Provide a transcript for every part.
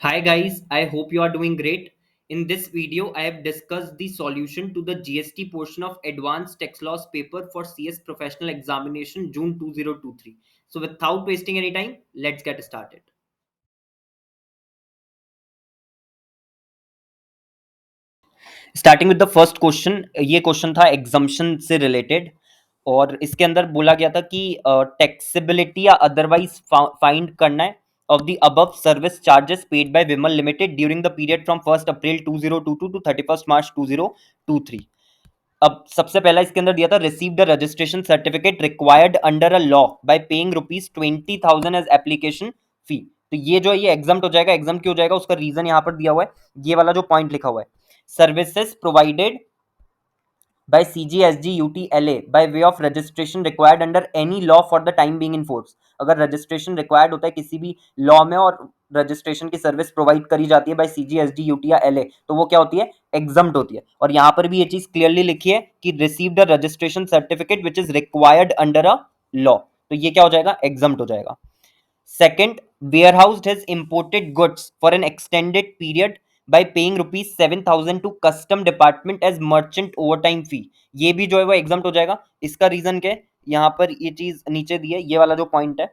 Hi guys, I hope you are doing great. In this video, I have discussed the solution to the GST portion of Advanced Tax Laws paper for CS Professional Examination June 2023. So without wasting any time, let's get started. Starting with the first question, ये question था exemption से related और इसके अंदर बोला गया था कि टैक्सेबिलिटी या अदरवाइज फाइंड करना है of the above service charges paid by Vimal limited during the period from 1 April 2022 to 31 March 2023। अब सबसे पहला इसके अंदर दिया था receive the registration certificate required under a law by paying ₹20,000 as application fee. तो ये जो है ये एग्जाम हो जाएगा। एग्जाम क्यों हो जाएगा उसका रीजन यहाँ पर दिया हुआ है, ये वाला जो पॉइंट लिखा हुआ है, services provided by CGSG UTLA by way of registration required under any law for the time being in force। अगर रजिस्ट्रेशन रिक्वायर्ड होता है किसी भी लॉ में और रजिस्ट्रेशन की सर्विस प्रोवाइड करी जाती है बाय CGSG UT या LA, तो वो क्या होती है, एग्जम्प्ट होती है। और यहां पर भी ये चीज क्लियरली लिखी है कि receive the registration certificate which is required under a law, तो ये क्या हो जाएगा, एग्जम्प्ट हो जाएगा। Second, warehoused has imported goods for an extended period by paying ₹7,000 to custom department as merchant overtime fee। ये भी जो है वो एग्जाम्प्ट हो जाएगा। इसका रीजन क्या है, यहां पर ये चीज नीचे दी है, ये वाला जो पॉइंट है,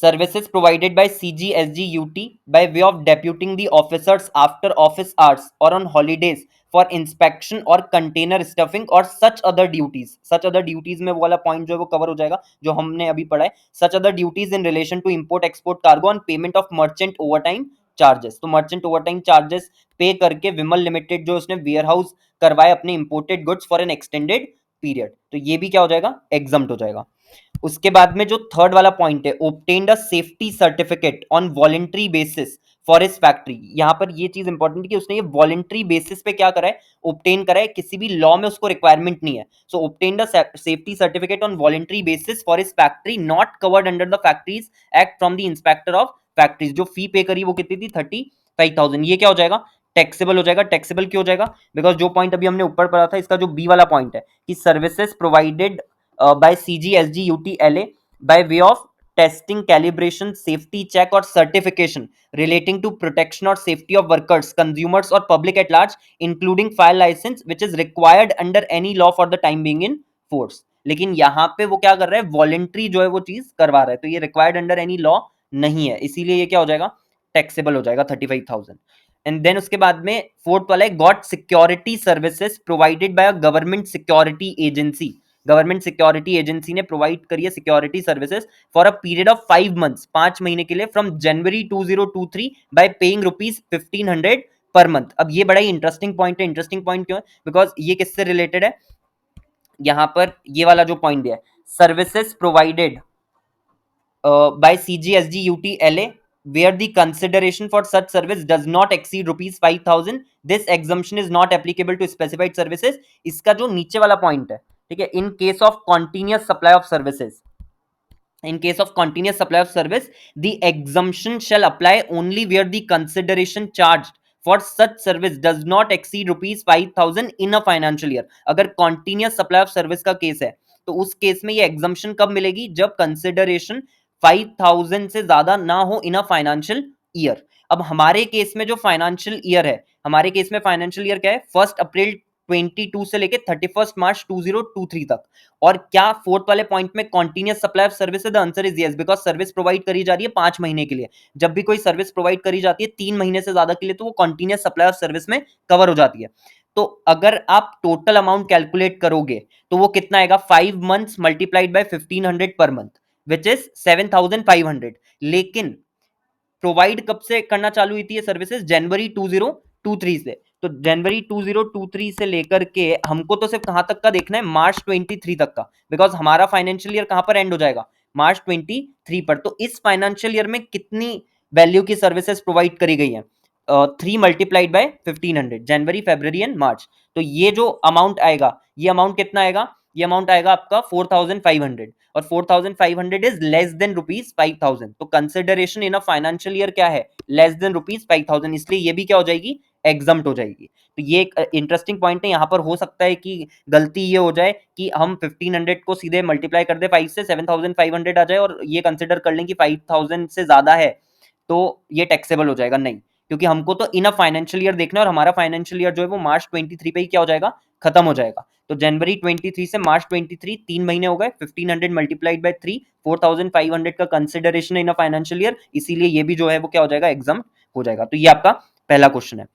services provided by CGSGUT by way of deputing the officers after office hours or on holidays for inspection or container stuffing or such other duties। such other duties में वो वाला पॉइंट जो है वो कवर हो जाएगा जो हमने अभी पढ़ा है। such other duties in relation to import export cargo on payment of merchant overtime charges। तो merchant overtime charges पे करके विमल लिमिटेड जो उसने वेयर हाउस करवाए अपने imported goods for an extended period, तो ये भी क्या हो जाएगा, एग्जम्प्ट हो जाएगा। उसके बाद में जो थर्ड वाला पॉइंट है, obtained a safety certificate on voluntary basis for इस फैक्ट्री। यहां पर ये चीज इंपॉर्टेंट है कि उसने ये वॉलेंट्री बेसिस पे क्या करा है, ऑब्टेन करा है, किसी भी लॉ में उसको रिक्वायरमेंट नहीं है। So obtain the safety certificate on voluntary basis for इस factory not covered under the factories act from the inspector of factories. जो फी पे करी वो कितनी थी, 35,000। ये क्या हो जाएगा, टैक्सेबल हो जाएगा। टैक्सेबल क्यों हो जाएगा, बिकॉज जो पॉइंट अभी हमने ऊपर पढ़ा था, इसका जो बी वाला पॉइंट है कि services provided by CGSG UTLA by way of testing, calibration, safety check or certification relating to protection or safety of workers, consumers or public at large, including fire license which is required under any law for the time being in force। लेकिन यहाँ पे वो क्या कर रहा है, voluntary जो है वो चीज करवा रहा है, तो ये रिक्वायर्ड अंडर एनी लॉ नहीं है, इसीलिए ये क्या हो जाएगा, टैक्सेबल हो जाएगा 35,000। एंड देन उसके बाद में फोर्थ वाला है, got security services provided bye a government security agency. Government security agency ने प्रोवाइड करी है security services for a period of 5 months, 5 महीने के लिए, from January 2023 bye paying ₹1,500 per month. अब ये बड़ा ही इंटरेस्टिंग पॉइंट है। इंटरेस्टिंग पॉइंट क्यों है, बिकॉज ये किससे रिलेटेड है, यहां पर ये वाला जो पॉइंट दिया है, services provided by CGSG UTLA where the consideration for such service does not exceed ₹5,000, this exemption is not applicable to specified services। इसका जो नीचे वाला पॉइंट है, ठीक है, इन case of continuous supply of services, in case of continuous supply of service, the exemption shall apply only where the consideration charged for such service does not exceed ₹5,000 in a financial year। अगर continuous supply of service का case है तो उस case में ये exemption कब मिलेगी, जब कंसिडरेशन 5,000 से ज्यादा ना हो इन अ फाइनेंशियल ईयर। अब हमारे केस में जो फाइनेंशियल ईयर है, हमारे केस में फाइनेंशियल ईयर क्या है, 1 अप्रैल 22 से लेके 31 मार्च 2023 तक। और क्या फोर्थ वाले पॉइंट में कॉन्टिन्यूअस सप्लाई ऑफ सर्विस है, the answer is yes, because service provide करी जा रही है 5 महीने के लिए। जब भी कोई सर्विस प्रोवाइड करी जाती है 3 महीने से ज्यादा के लिए, तो वो कॉन्टिन्यूअस सप्लाई ऑफ सर्विस में कवर हो जाती है। तो अगर आप टोटल अमाउंट कैलकुलेट करोगे तो वो कितना आएगा, 5 months multiplied by 1,500 per month which is 7,500। लेकिन प्रोवाइड कब से करना चालू हुई थी ये सर्विसेज, जनवरी 2023 से। तो जनवरी 2023 से लेकर के हमको तो सिर्फ कहां तक का देखना है, मार्च 23 तक का, बिकॉज हमारा फाइनेंशियल ईयर कहां पर एंड हो जाएगा, मार्च 23 पर। तो इस फाइनेंशियल ईयर में कितनी वैल्यू की सर्विसेज प्रोवाइड करी गई है, 3 × 1500, जनवरी फरवरी एंड मार्च। तो ये जो अमाउंट आएगा, ये अमाउंट कितना आएगा, ये अमाउंट आएगा आपका 4,500, और 4,500 इज लेस देन ₹5,000। तो consideration in a financial year क्या है, लेस देन ₹5,000, इसलिए ये भी क्या हो जाएगी, एग्जम्प्ट हो जाएगी। तो ये एक इंटरेस्टिंग पॉइंट है। यहाँ पर हो सकता है कि गलती ये हो जाए कि हम 1,500 को सीधे मल्टीप्लाई कर दे 5 से, 7,500 आ जाए और ये कंसिडर कर लें कि 5,000 से ज्यादा है, तो ये टैक्सेबल हो जाएगा, नहीं, क्योंकि हमको तो इन अ फाइनेंशियल ईयर देखना है, और हमारा फाइनेंशियल ईयर जो है वो मार्च 23 पे ही क्या हो जाएगा, खत्म हो जाएगा। तो जनवरी 23 से मार्च 23 3 महीने हो गए, 1500 मल्टीप्लाइड बाय 3, 4500 का consideration in a financial year, इसीलिए ये भी जो है वो क्या हो जाएगा, एग्जाम हो जाएगा। तो ये आपका पहला क्वेश्चन है।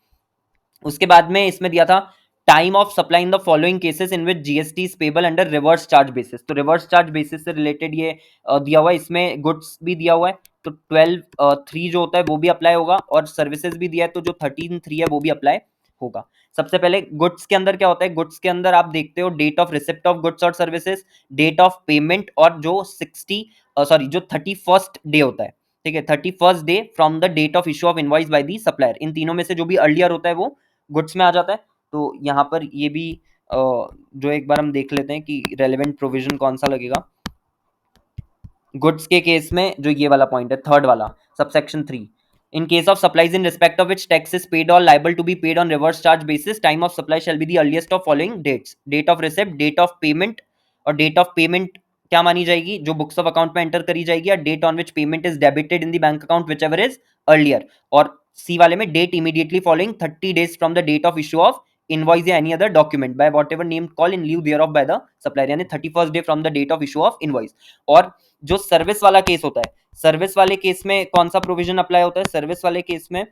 उसके बाद में इसमें दिया था time of supply in the following cases in which GST is payable under reverse charge basis. तो रिवर्स चार्ज बेसिस से रिलेटेड ये दिया हुआ है, इसमें गुड्स भी दिया हुआ है, तो 12(3) जो होता है वो भी अप्लाई होगा, और सर्विसेज भी दिया है, तो जो 13(3) है वो भी अप्लाई होगा। सबसे पहले गुड्स के अंदर क्या होता है, गुड्स के अंदर आप देखते हो date of receipt of goods और सर्विसेज, डेट ऑफ पेमेंट, और जो 31st डे होता है, ठीक है, 31st day from the date of issue of invoice by the supplier. इन तीनों में से जो भी अर्लियर होता है वो गुड्स में आ जाता है। तो यहाँ पर ये भी जो एक बार हम देख लेते हैं कि रेलेवेंट प्रोविजन कौन सा लगेगा। गुड्स के केस में जो ये वाला पॉइंट है, थर्ड वाला, subsection 3, in case of supplies in respect of which tax is paid और liable to be paid on reverse charge basis, time of supply shall be the earliest of following dates, date of receipt, date of payment, और date of payment क्या मानी जाएगी, जो books of account में enter करी जाएगी, या date on which payment is debited in the bank account whichever is earlier, और सी वाले में date immediately following 30 days from the date of issue of invoice या any other document by whatever name call in lieu thereof by the supplier, यानी 31st day from the date of issue of invoice. और जो service वाला case होता है, service वाले case में कौन सा प्रोविजन अप्लाई होता है, सर्विस वाले केस में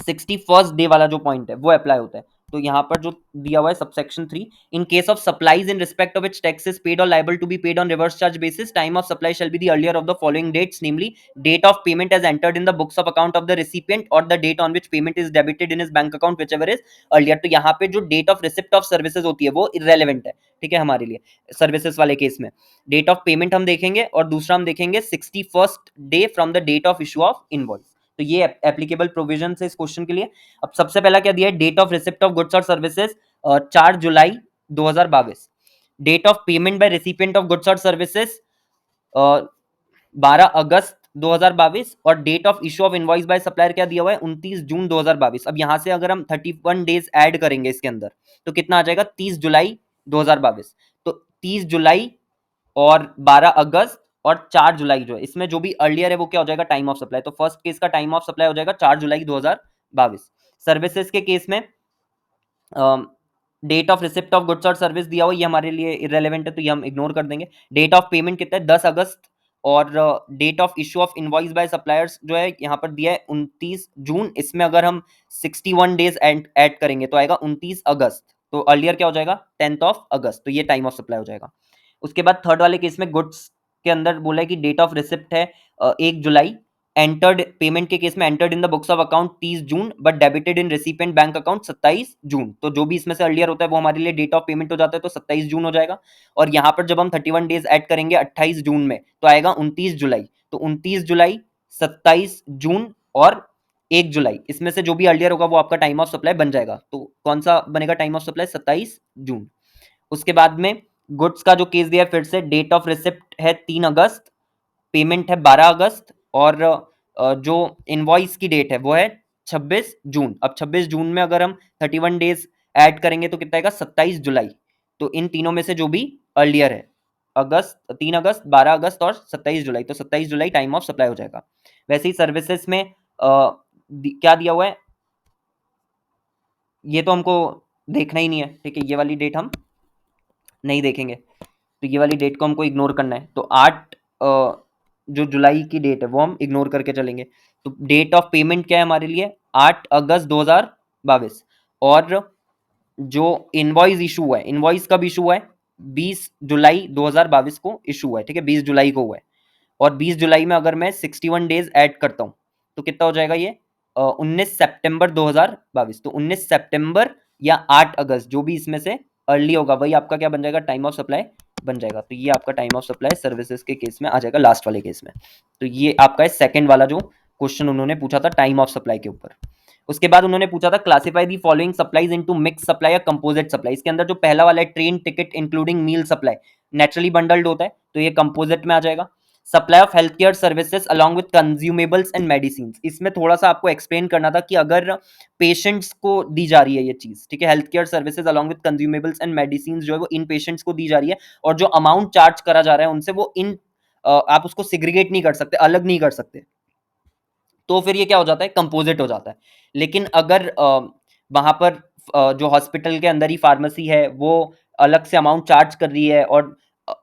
61st डे वाला जो पॉइंट है वो अप्लाई होता है। तो यहाँ पर जो दिया हुआ है subsection 3, in case of supplies in respect of which tax is paid और liable to be paid on reverse charge basis, time of supply shall be the earlier of the following dates, namely date of payment as entered in the books of account of the recipient और the date on which payment is debited in his bank account whichever is earlier. तो यहाँ पे जो date of receipt of services होती है वो irrelevant है, ठीक है, हमारे लिए सर्विसेज वाले केस में डेट ऑफ पेमेंट हम देखेंगे, और दूसरा हम देखेंगे 61st day from the date of issue of invoice. तो ये एप्लीकेबल प्रोविजन है इस क्वेश्चन के लिए। अब सबसे पहला क्या दिया है, date of receipt of goods और सर्विसेज 4 जुलाई 2022, date of payment by recipient of goods और सर्विसेज 12 अगस्त 2022, और date of issue of invoice by supplier क्या दिया हुआ है, 29 जून 2022। अब यहां से अगर हम 31 डेज ऐड करेंगे इसके अंदर तो कितना आ जाएगा, 30 जुलाई 2022। तो 30 जुलाई और 12 अगस्त और 4 जुलाई जो है, इसमें जो भी अर्लियर है वो क्या हो जाएगा, टाइम ऑफ सप्लाई। तो फर्स्ट केस का टाइम ऑफ सप्लाई हो जाएगा 4 जुलाई 2022। सर्विसेज के केस में date of receipt of goods और सर्विस दिया हुआ, ये हमारे लिए इररेलेवेंट है तो ये हम इग्नोर कर देंगे। डेट ऑफ पेमेंट कितना है, 10 अगस्त, और date of issue of invoice by suppliers जो है यहाँ पर दिया है 29 जून। इसमें अगर हम 61 डेज ऐड करेंगे तो आएगा 29 अगस्त, तो अर्लियर क्या हो जाएगा, 10th ऑफ अगस्त। तो ये टाइम ऑफ सप्लाई हो जाएगा। उसके बाद थर्ड वाले केस में गुड्स के अंदर बोला है कि डेट ऑफ रिसिप्ट है 1 जुलाई, एंटर्ड पेमेंट के केस में entered in the books of account 30 June but debited in recipient bank account 27 जून। तो जो भी इसमें से अर्लियर होता है वो हमारे लिए डेट ऑफ पेमेंट हो जाता है, तो 27 जून हो जाएगा। और यहाँ पर जब हम 31 डेज ऐड करेंगे 28 जून में तो आएगा 29 जुलाई। तो 29 जुलाई, 27 जून और 1 जुलाई, इसमें से जो भी अर्लियर होगा वो आपका टाइम ऑफ सप्लाई बन जाएगा। तो कौन सा बनेगा टाइम ऑफ सप्लाई, 27 जून। उसके बाद में गुड्स का जो केस दिया है, फिर से डेट ऑफ रिसिप्ट है 3 अगस्त, पेमेंट है 12 अगस्त, और जो इनवॉइस की डेट है वो है 26 जून। अब 26 जून में अगर हम 31 डेज ऐड करेंगे तो कितना आएगा, 27 जुलाई। तो इन तीनों में से जो भी अर्लियर है, अगस्त, 3 अगस्त, 12 अगस्त और 27 जुलाई, तो 27 जुलाई टाइम ऑफ सप्लाई हो जाएगा। वैसे ही सर्विसेज में क्या दिया हुआ है, ये तो हमको देखना ही नहीं है, ठीक है, ये वाली डेट हम नहीं देखेंगे, तो ये वाली डेट को हमको इग्नोर करना है। तो 8 जो जुलाई की डेट है वो हम इग्नोर करके चलेंगे। तो डेट ऑफ पेमेंट क्या है हमारे लिए, 8 अगस्त 2022, और जो इनवॉइस इशू हुआ है, इनवॉइस कब इशू हुआ है, 20 जुलाई 2022 को इशू हुआ है, ठीक है, 20 जुलाई को हुआ है। और 20 जुलाई में अगर मैं 61 डेज ऐड करता हूँ तो कितना हो जाएगा ये, 19 सितंबर 2022। तो 19 सितंबर या 8 अगस्त, जो भी इसमें से अर्ली होगा वही आपका क्या बन जाएगा, टाइम ऑफ सप्लाई बन जाएगा। तो ये आपका टाइम ऑफ सप्लाई सर्विसेज के केस में आ जाएगा, लास्ट वाले केस में। तो ये आपका है सेकंड वाला जो क्वेश्चन उन्होंने पूछा था टाइम ऑफ सप्लाई के ऊपर। उसके बाद उन्होंने पूछा था classify the following supplies into mix supply या कंपोजिट सप्लाई। इसके अंदर जो पहला वाला है ट्रेन टिकट इंक्लूडिंग मील सप्लाई, नेचुरली बंडल्ड होता है तो ये कंपोजिट में आ जाएगा। Supply of health care services along with consumables and medicine, इसमें थोड़ा सा आपको एक्सप्लेन करना था कि अगर पेशेंट्स को दी जा रही है ये चीज, ठीक है, health care services along with consumables and medicine जो है वो इन पेशेंट्स को दी जा रही है, और जो अमाउंट चार्ज करा जा रहा है उनसे वो इन आप उसको सिग्रीगेट नहीं कर सकते, अलग नहीं कर सकते। तो फिर ये क्या हो जाता है, कंपोजिट हो जाता है। लेकिन अगर वहां पर जो हॉस्पिटल के अंदर ही फार्मेसी है वो अलग से अमाउंट चार्ज कर रही है, और अ,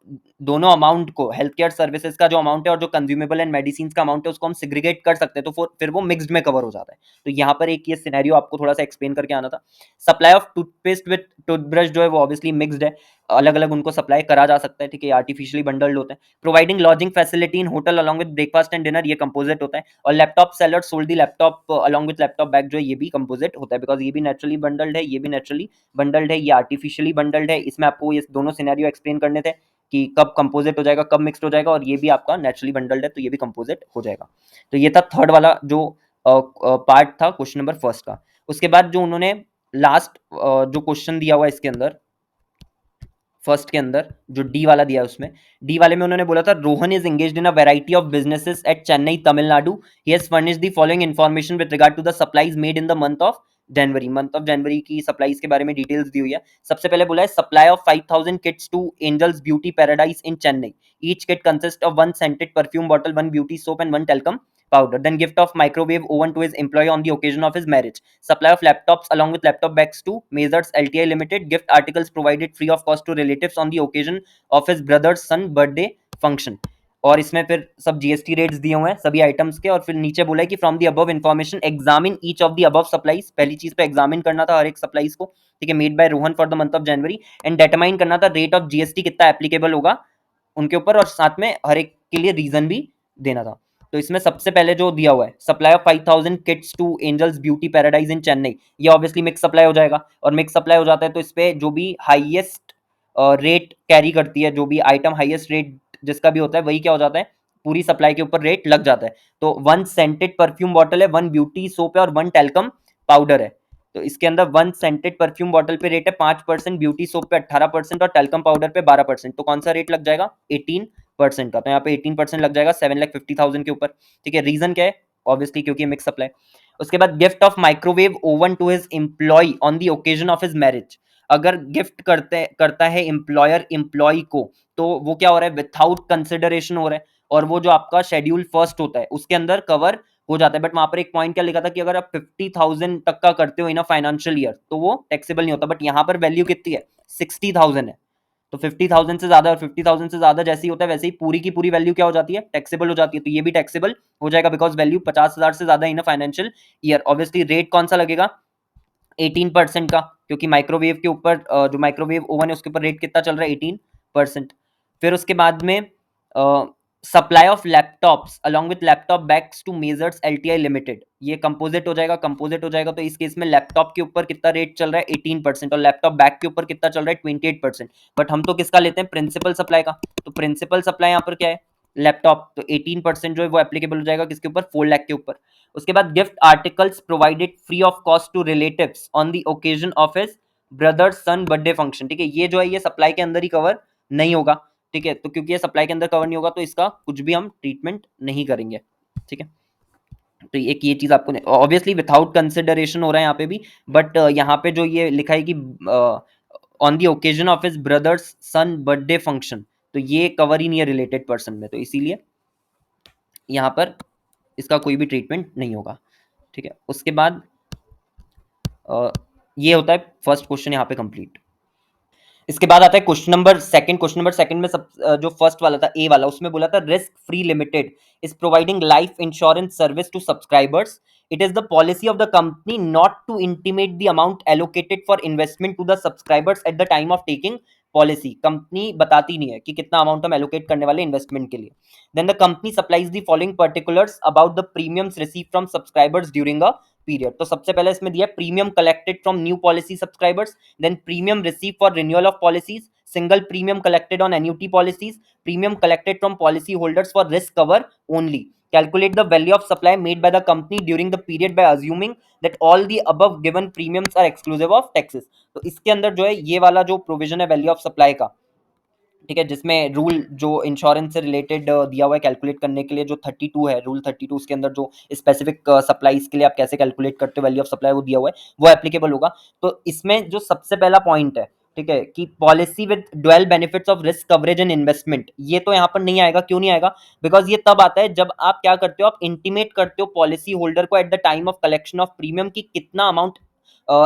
दोनों अमाउंट को, हेल्थ केयर सर्विसेज का जो अमाउंट है और जो कंज्यूमेबल एंड मेडिसिन का अमाउंट है, उसको हम सिग्रीगेट कर सकते हैं, तो फिर वो मिक्स्ड में कवर हो जाता है। तो यहाँ पर एक ये सिनेरियो आपको थोड़ा सा एक्सप्लेन करके आना था। Supply of toothpaste with toothbrush जो है वो ऑब्वियसली मिक्स्ड है, अलग अलग उनको सप्लाई करा जा सकता है, ठीक है, आर्टिफिशियली बंडल्ड होते हैं। Providing lodging facility in hotel along with breakfast and dinner, ये कंपोजिट होता है। और laptop seller sold the laptop along with laptop bag जो है ये भी कंपोजिट होता है, बिकॉज ये भी नेचुरली बंडल्ड है, ये भी नेचुरली बंडल्ड है, ये आर्टिफिशियली बंडल्ड है। इसमें आपको ये दोनों सिनेरियो एक्सप्लेन करने थे कि कब कंपोजिट हो जाएगा, कब मिक्स्ड हो जाएगा, और ये भी आपका नेचुरली बंडल्ड है तो ये भी कंपोजिट हो जाएगा। तो ये था थर्ड वाला जो पार्ट था क्वेश्चन नंबर फर्स्ट का। उसके बाद जो उन्होंने लास्ट जो क्वेश्चन दिया हुआ है इसके अंदर, फर्स्ट के अंदर जो डी वाला दिया है, उसमें डी वाले में उन्होंने बोला था Rohan is engaged in a variety of businesses at Chennai Tamil Nadu, he has furnished the following information with regard to the supplies made in the month of January की सप्लाईज के बारे में डिटेल्स दी हुई है। सबसे पहले बोला है supply of 5000 kits to Angels Beauty Paradise in Chennai, each kit consist of one scented perfume bottle, one beauty soap and one talcum powder. Then gift of microwave oven to his employee on the occasion of his marriage. Supply of laptops along with laptop bags to Mazars LTI Limited. Gift articles provided free of cost to relatives on the occasion of his brother's son birthday function. और इसमें फिर सब GST rates दिए हुए हैं सभी items के, और फिर नीचे बोला है कि from the above information examine each of the above supplies, पहली चीज पे एग्जामिन करना था हर एक सप्लाईज को, ठीक है, made by Rohan for the month of January, and determine करना था रेट ऑफ जीएसटी कितना एप्लीकेबल होगा उनके ऊपर, और साथ में हर एक के लिए रीजन भी देना था। तो इसमें सबसे पहले जो दिया हुआ है supply of 5000 kits to Angels Beauty Paradise in Chennai, ये ऑब्वियसली मिक्स सप्लाई हो जाएगा, और मिक्स सप्लाई हो जाता है तो इस पे जो भी हाईएस्ट रेट कैरी करती है, जो भी आइटम हाईएस्ट रेट जिसका भी होता है वही क्या हो जाता है, पूरी सप्लाई के ऊपर रेट लग जाता है। तो वन सेंटेड परफ्यूम बॉटल है, वन ब्यूटी सोप है, और वन टेल्कम पाउडर है। तो इसके अंदर वन सेंटेड परफ्यूम बॉटल पे रेट है 5%, ब्यूटी सोप पे 18% और टेल्कम पाउडर पे 12%। तो कौन सा रेट लग जाएगा, 18% का। तो यहाँ पे 18% लग जाएगा 7,50,000 के ऊपर, ठीक है। रीजन क्या है, ऑब्वियसली क्योंकि मिक्स सप्लाई। उसके बाद gift of microwave oven to his employee on the occasion of his marriage, अगर गिफ्ट करता है एम्प्लॉयर एम्प्लॉय को, तो वो क्या हो रहा है, विथआउट कंसिडरेशन हो रहा है, और वो जो आपका शेड्यूल फर्स्ट होता है उसके अंदर कवर हो जाता है। बट वहां पर एक पॉइंट क्या लिखा था कि अगर आप 50,000 तक का करते हो इन अ फाइनेंशियल ईयर तो वो टैक्सेबल नहीं होता, बट यहाँ पर वैल्यू कितनी है, 60,000 है। तो 50,000 से ज्यादा, और 50,000 से ज्यादा जैसे ही होता है वैसे ही पूरी की पूरी वैल्यू क्या हो जाती है, टैक्सेबल हो जाती है। तो ये भी टैक्सेबल हो जाएगा बिकॉज वैल्यू 50,000 से ज्यादा in a financial year. Obviously rate कौन सा लगेगा, 18% का, क्योंकि माइक्रोवेव के ऊपर जो माइक्रोवेव ओवन है उसके ऊपर रेट कितना चल रहा है, 18%। फिर उसके बाद में supply of laptops along with laptop bags to Messrs LTI limited, ये कंपोजिट हो जाएगा, कंपोजिट हो जाएगा। तो इस केस में लैपटॉप के ऊपर कितना रेट चल रहा है, 18%, और लैपटॉप बैग के ऊपर कितना चल रहा है, 28%। बट हम तो किसका लेते हैं, प्रिंसिपल सप्लाई का। तो प्रिंसिपल सप्लाई यहाँ पर क्या है, लैपटॉप, तो 18% जो है वो एप्लीकेबल हो जाएगा किसके ऊपर, 4 लाख के ऊपर। उसके बाद gift articles provided free of cost to relatives on the occasion of his brother son birthday function, ठीक है। ये जो है ये सप्लाई के अंदर ही कवर नहीं होगा, ठीक है। तो क्योंकि ये सप्लाई के अंदर कवर नहीं होगा तो इसका कुछ भी हम ट्रीटमेंट नहीं करेंगे, ठीक है। तो एक ये चीज आपको ऑब्वियसली विदाउट कंसिडरेशन हो रहा है यहाँ पे भी, बट यहाँ पे जो ये लिखा है कि on the occasion of his brother's son birthday function, तो ये कवर ही नहीं है रिलेटेड पर्सन में, तो इसीलिए यहाँ पर इसका कोई भी ट्रीटमेंट नहीं होगा, ठीक है। उसके बाद ये होता है फर्स्ट क्वेश्चन यहाँ पे कंप्लीट। इसके बाद आता है क्वेश्चन नंबर सेकंड में सब जो फर्स्ट वाला था ए वाला, उसमें बोला था risk free limited is providing life insurance service to subscribers, it is the policy of the company not to intimate the amount allocated for investment to the subscribers at the time of taking policy, company बताती नहीं है कि कितना amount हम allocate करने वाले investment के लिए। Then the company supplies the following particulars about the premiums receive from subscribers during a period. तो सबसे पहले इसमें दिया premium collected from new policy subscribers, then premium received for renewal of policies, single premium collected on annuity policies, premium collected from policy holders for risk cover only. Calculate the value of supply made by the company during the period by assuming that all the above given premiums are exclusive of taxes. तो इसके अंदर जो है ये वाला जो provision है value of supply का, ठीक है, जिसमें रूल जो इंश्योरेंस से रिलेटेड दिया हुआ है कैलकुलेट करने के लिए, जो 32 है, रूल 32, उसके अंदर जो स्पेसिफिक सप्लाईज के लिए आप कैसे कैलकुलेट करते हो वैल्यू ऑफ सप्लाई वो दिया हुआ है, वो एप्लीकेबल होगा। तो इसमें जो सबसे पहला पॉइंट है ठीक है, कि policy with dual benefits of risk coverage and investment, ये तो यहाँ पर नहीं आएगा। क्यों नहीं आएगा? बिकॉज ये तब आता है जब आप क्या करते हो, आप इंटीमेट करते हो पॉलिसी होल्डर को eight the time of collection of premium की कितना अमाउंट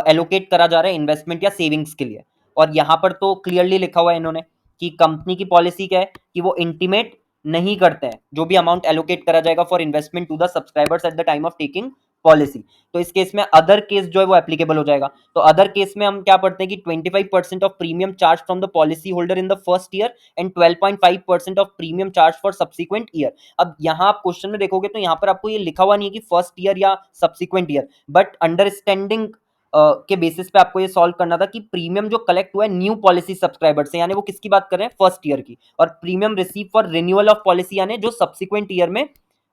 एलोकेट करा जा रहा है इन्वेस्टमेंट या सेविंग्स के लिए। और यहाँ पर तो क्लियरली लिखा हुआ है इन्होंने कि कंपनी की पॉलिसी क्या है कि वो इंटीमेट नहीं करते हैं जो भी अमाउंट एलोकेट करा जाएगा for investment to the subscribers at the time of taking policy. तो इस केस में अदर केस जो है वो एप्लीकेबल हो जाएगा। तो अदर केस में हम क्या पढ़ते हैं कि 25% of premium charge from the policy holder in the first year and 12.5% of premium charge for subsequent year. अब यहाँ आप क्वेश्चन में देखोगे तो यहाँ पर आपको ये लिखा हुआ नहीं है कि फर्स्ट ईयर या सब्सिक्वेंट ईयर, बट अंडरस्टैंडिंग के बेसिस पे आपको ये सॉल्व करना था कि प्रीमियम जो कलेक्ट हुआ है न्यू पॉलिसी सब्सक्राइबर से, यानी वो किसकी बात कर रहे हैं, फर्स्ट ईयर की, और premium receive for renewal of policy यानी जो सब्सिक्वेंट ईयर में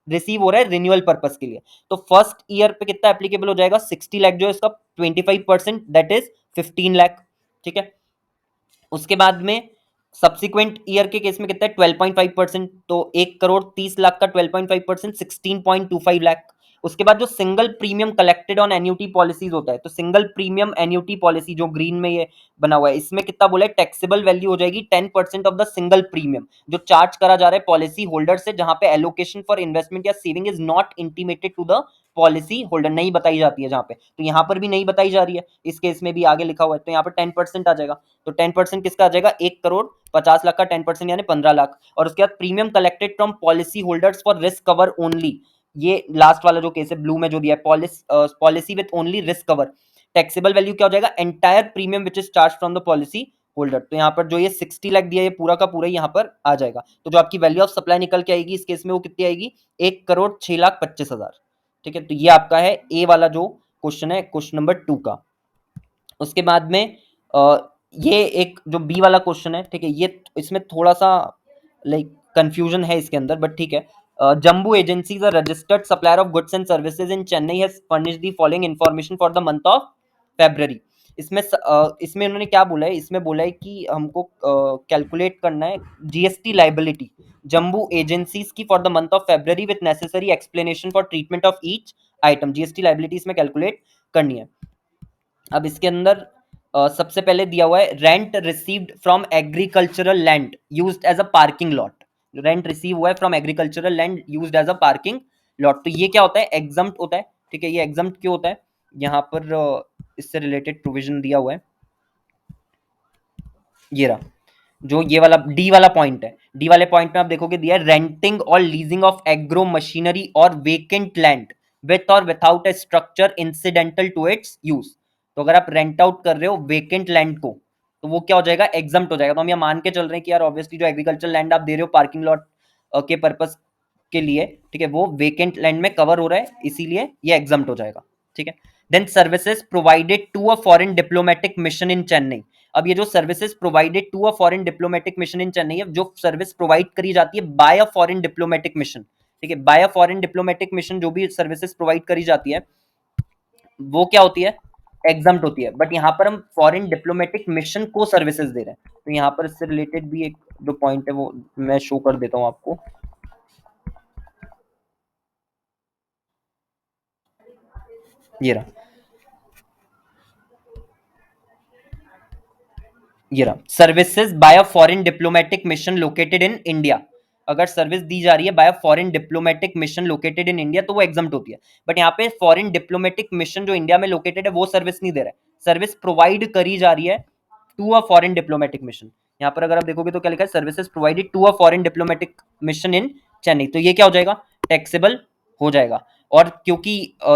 रिसीव हो रहा है रिन्यूअल पर्पस के लिए। तो फर्स्ट ईयर पे कितना एप्लीकेबल हो जाएगा, 60 लाख जो है इसका 25% दैट इज 15 लाख। ठीक है, उसके बाद में सब्सिक्वेंट ईयर के केस में कितना है 12.5%, तो 1 करोड़ 30 लाख का 12.5% 16.25 लाख। उसके बाद जो single premium collected on annuity policies होता है, तो सिंगल प्रीमियम एन्यूटी पॉलिसी जो ग्रीन में ये बना हुआ है, इसमें कितना बोला है, टैक्सेबल वैल्यू हो जाएगी 10% ऑफ द सिंगल प्रीमियम जो चार्ज करा जा रहा है पॉलिसी होल्डर से, जहां पे एलोकेशन फॉर इन्वेस्टमेंट या saving is not intimated to the policy holder, नहीं बताई जाती है जहां पे, तो यहां पर भी नहीं बताई जा रही है, इस केस में भी आगे लिखा हुआ है, तो यहाँ पर 10% आ जाएगा। तो 10% किसका आ जाएगा, 1 करोड़ 50 लाख का 10% यानी 15 लाख। और उसके बाद premium collected from policy holders for risk cover only, ये लास्ट वाला जो केस है ब्लू में जो दिया है, policy with only risk cover, taxable value क्या हो जाएगा, entire premium which is charge from the policy holder. तो यहाँ पर जो ये 60 लाख दिया, ये पूरा का पूरा यहाँ पर आ जाएगा। तो जो आपकी वैल्यू ऑफ सप्लाई निकल के आएगी इस केस में वो कितनी आएगी, 1 करोड़ 6 लाख 25 हजार। ठीक है, तो ये आपका है ए वाला जो क्वेश्चन है, क्वेश्चन नंबर 2 का। उसके बाद में ये एक जो बी वाला क्वेश्चन है, ठीक है, ये इसमें थोड़ा सा लाइक कंफ्यूजन है इसके अंदर, बट ठीक है। Jambu agencies are registered supplier of goods and services in Chennai has furnished the following information for the month of February. इसमें उन्होंने क्या बोला है, इसमें बोला है कि हमको कैलकुलेट करना है जीएसटी लाइबिलिटी जम्बू एजेंसीज की for the month of February with necessary explanation for treatment of each item. GST liability इसमें कैलकुलेट करनी है। अब इसके अंदर सबसे पहले दिया हुआ है rent received from agricultural land used as a parking lot. Rent receive हुआ है from agricultural land used as a parking lot, तो ये क्या होता है, एग्जम्प्ट होता है। ठीक है, ये एग्जम्प्ट क्यों होता है, यहाँ पर इससे रिलेटेड प्रोविजन दिया हुआ है, ये रहा जो ये वाला डी वाला पॉइंट है। डी वाले पॉइंट में आप देखोगे दिया है रेंटिंग और लीजिंग ऑफ एग्रो मशीनरी और वेकेंट लैंड विथ और without a structure incidental to its use. तो अगर आप रेंट आउट कर रहे हो वेकेंट लैंड को, तो वो क्या हो जाएगा, एग्जम्प्ट हो जाएगा। तो हम ये मान के चल रहे हैं कि यार ऑब्वियसली जो एग्रीकल्चर लैंड आप दे रहे हो पार्किंग लॉट के पर्पस के लिए, ठीक है, वो वेकेंट लैंड में कवर हो रहा है, इसीलिए ये एग्जम्प्ट हो जाएगा। ठीक है, then services provided to a foreign diplomatic mission in Chennai. अब ये जो services provided to a foreign diplomatic mission in Chennai है, जो सर्विस प्रोवाइड करी जाती है by a foreign diplomatic mission, ठीक है, by a foreign diplomatic mission जो भी सर्विसेज प्रोवाइड करी जाती है वो क्या होती है, एग्जम्प्ट होती है। बट यहाँ पर हम फॉरेन डिप्लोमेटिक मिशन को सर्विसेज दे रहे हैं, तो यहाँ पर इससे रिलेटेड भी एक जो पॉइंट है वो मैं शो कर देता हूँ आपको। ये रहा, ये रहा services by a foreign diplomatic mission located in India. अगर सर्विस दी जा रही है by a foreign diplomatic mission located in India तो वो एग्जम्प्ट होती है। बट यहाँ पे फॉरेन डिप्लोमेटिक मिशन जो इंडिया में लोकेटेड है वो सर्विस नहीं दे रहा है, सर्विस प्रोवाइड करी जा रही है to a foreign diplomatic mission. यहाँ पर अगर आप देखोगे तो क्या लिखा है, services provided to a foreign diplomatic mission in Chennai, तो ये क्या हो जाएगा, टैक्सेबल हो जाएगा। और क्योंकि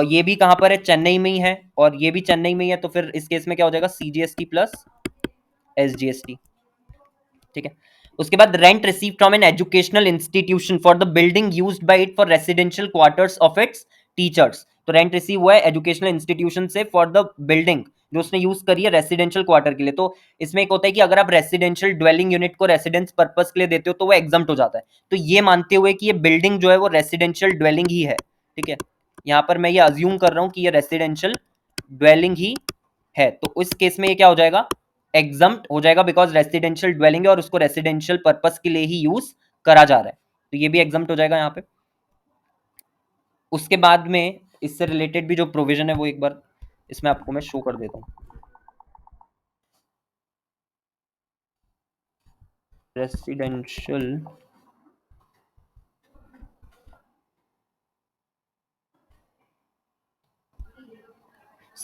ये भी कहां पर है, चेन्नई में ही है, और ये भी चेन्नई में ही है, तो फिर इस केस में क्या हो जाएगा, सीजीएसटी प्लस एसजीएसटी। ठीक है, उसके बाद rent receive from an educational institution for the building used by it for residential quarters of its teachers. तो रेंट रिसीव हुआ है एजुकेशनल इंस्टीट्यूशन से फॉर द बिल्डिंग जो उसने यूज करी है रेसिडेंशियल क्वार्टर के लिए। तो इसमें एक होता है कि अगर आप रेसिडेंशियल ड्वेलिंग यूनिट को रेसिडेंस पर्पस के लिए देते हो तो वो एग्जम्प्ट हो जाता है। तो ये मानते हुए कि ये बिल्डिंग जो है वो रेसिडेंशियल ड्वेलिंग ही है, ठीक है, यहाँ पर मैं ये अज्यूम कर रहा हूँ कि ये रेसिडेंशियल ड्वेलिंग ही है, तो उस केस में ये क्या हो जाएगा, एग्जम्प्ट हो जाएगा, बिकॉज रेसिडेंशियल ड्वेलिंग है और उसको रेसिडेंशियल पर्पस के लिए ही यूज करा जा रहा है, तो ये भी एग्जम्प्ट हो जाएगा यहाँ पे। उसके बाद में इससे रिलेटेड भी जो प्रोविजन है वो एक बार इसमें आपको मैं शो कर देता हूँ। Residential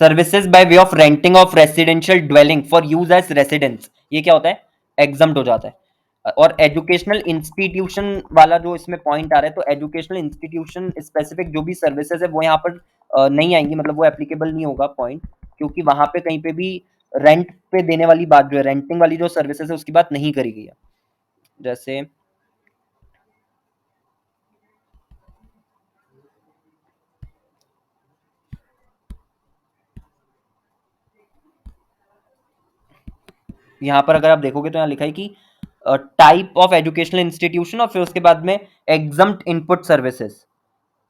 services by way of renting of residential dwelling for use as residence, ये क्या होता है, एग्जम्प्ट हो जाता है। और एजुकेशनल इंस्टीट्यूशन वाला जो इसमें पॉइंट आ रहा है, तो एजुकेशनल इंस्टीट्यूशन स्पेसिफिक जो भी सर्विसेज है वो यहाँ पर नहीं आएंगी, मतलब वो एप्लीकेबल नहीं होगा पॉइंट, क्योंकि वहां पे कहीं पे भी रेंट पे देने वाली बात जो है, रेंटिंग वाली जो सर्विसेज है उसकी बात नहीं करी गई है। जैसे यहाँ पर अगर आप देखोगे तो यहाँ लिखा है कि टाइप ऑफ एजुकेशनल इंस्टीट्यूशन, और फिर उसके बाद में एग्जम्प्ट इनपुट सर्विसेज,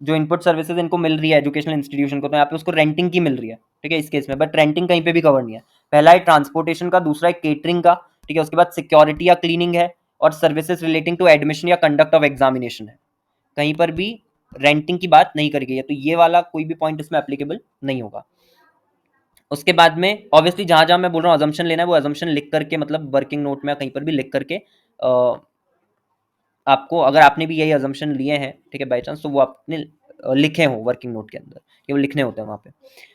जो इनपुट सर्विसेज इनको मिल रही है एजुकेशनल इंस्टीट्यूशन को, तो यहाँ पे उसको रेंटिंग की मिल रही है, ठीक है, इस केस में। बट रेंटिंग कहीं पे भी कवर नहीं है। पहला है ट्रांसपोर्टेशन का, दूसरा है केटरिंग का, ठीक है, उसके बाद सिक्योरिटी या क्लीनिंग है, और सर्विसेज रिलेटिंग टू एडमिशन या कंडक्ट ऑफ एग्जामिनेशन है। कहीं पर भी रेंटिंग की बात नहीं करी गई है, तो ये वाला कोई भी पॉइंट इसमें एप्लीकेबल नहीं होगा। उसके बाद में ऑब्वियसली जहां जहां मैं बोल रहा हूँ अजम्पशन लेना है, वो अजम्पशन लिख करके, मतलब वर्किंग नोट में कहीं पर भी लिख करके आपको, अगर आपने भी यही अजम्पशन लिए हैं, ठीक है, बाई चांस, तो वो आपने लिखे हो वर्किंग नोट के अंदर, ये वो लिखने होते हैं वहां पे।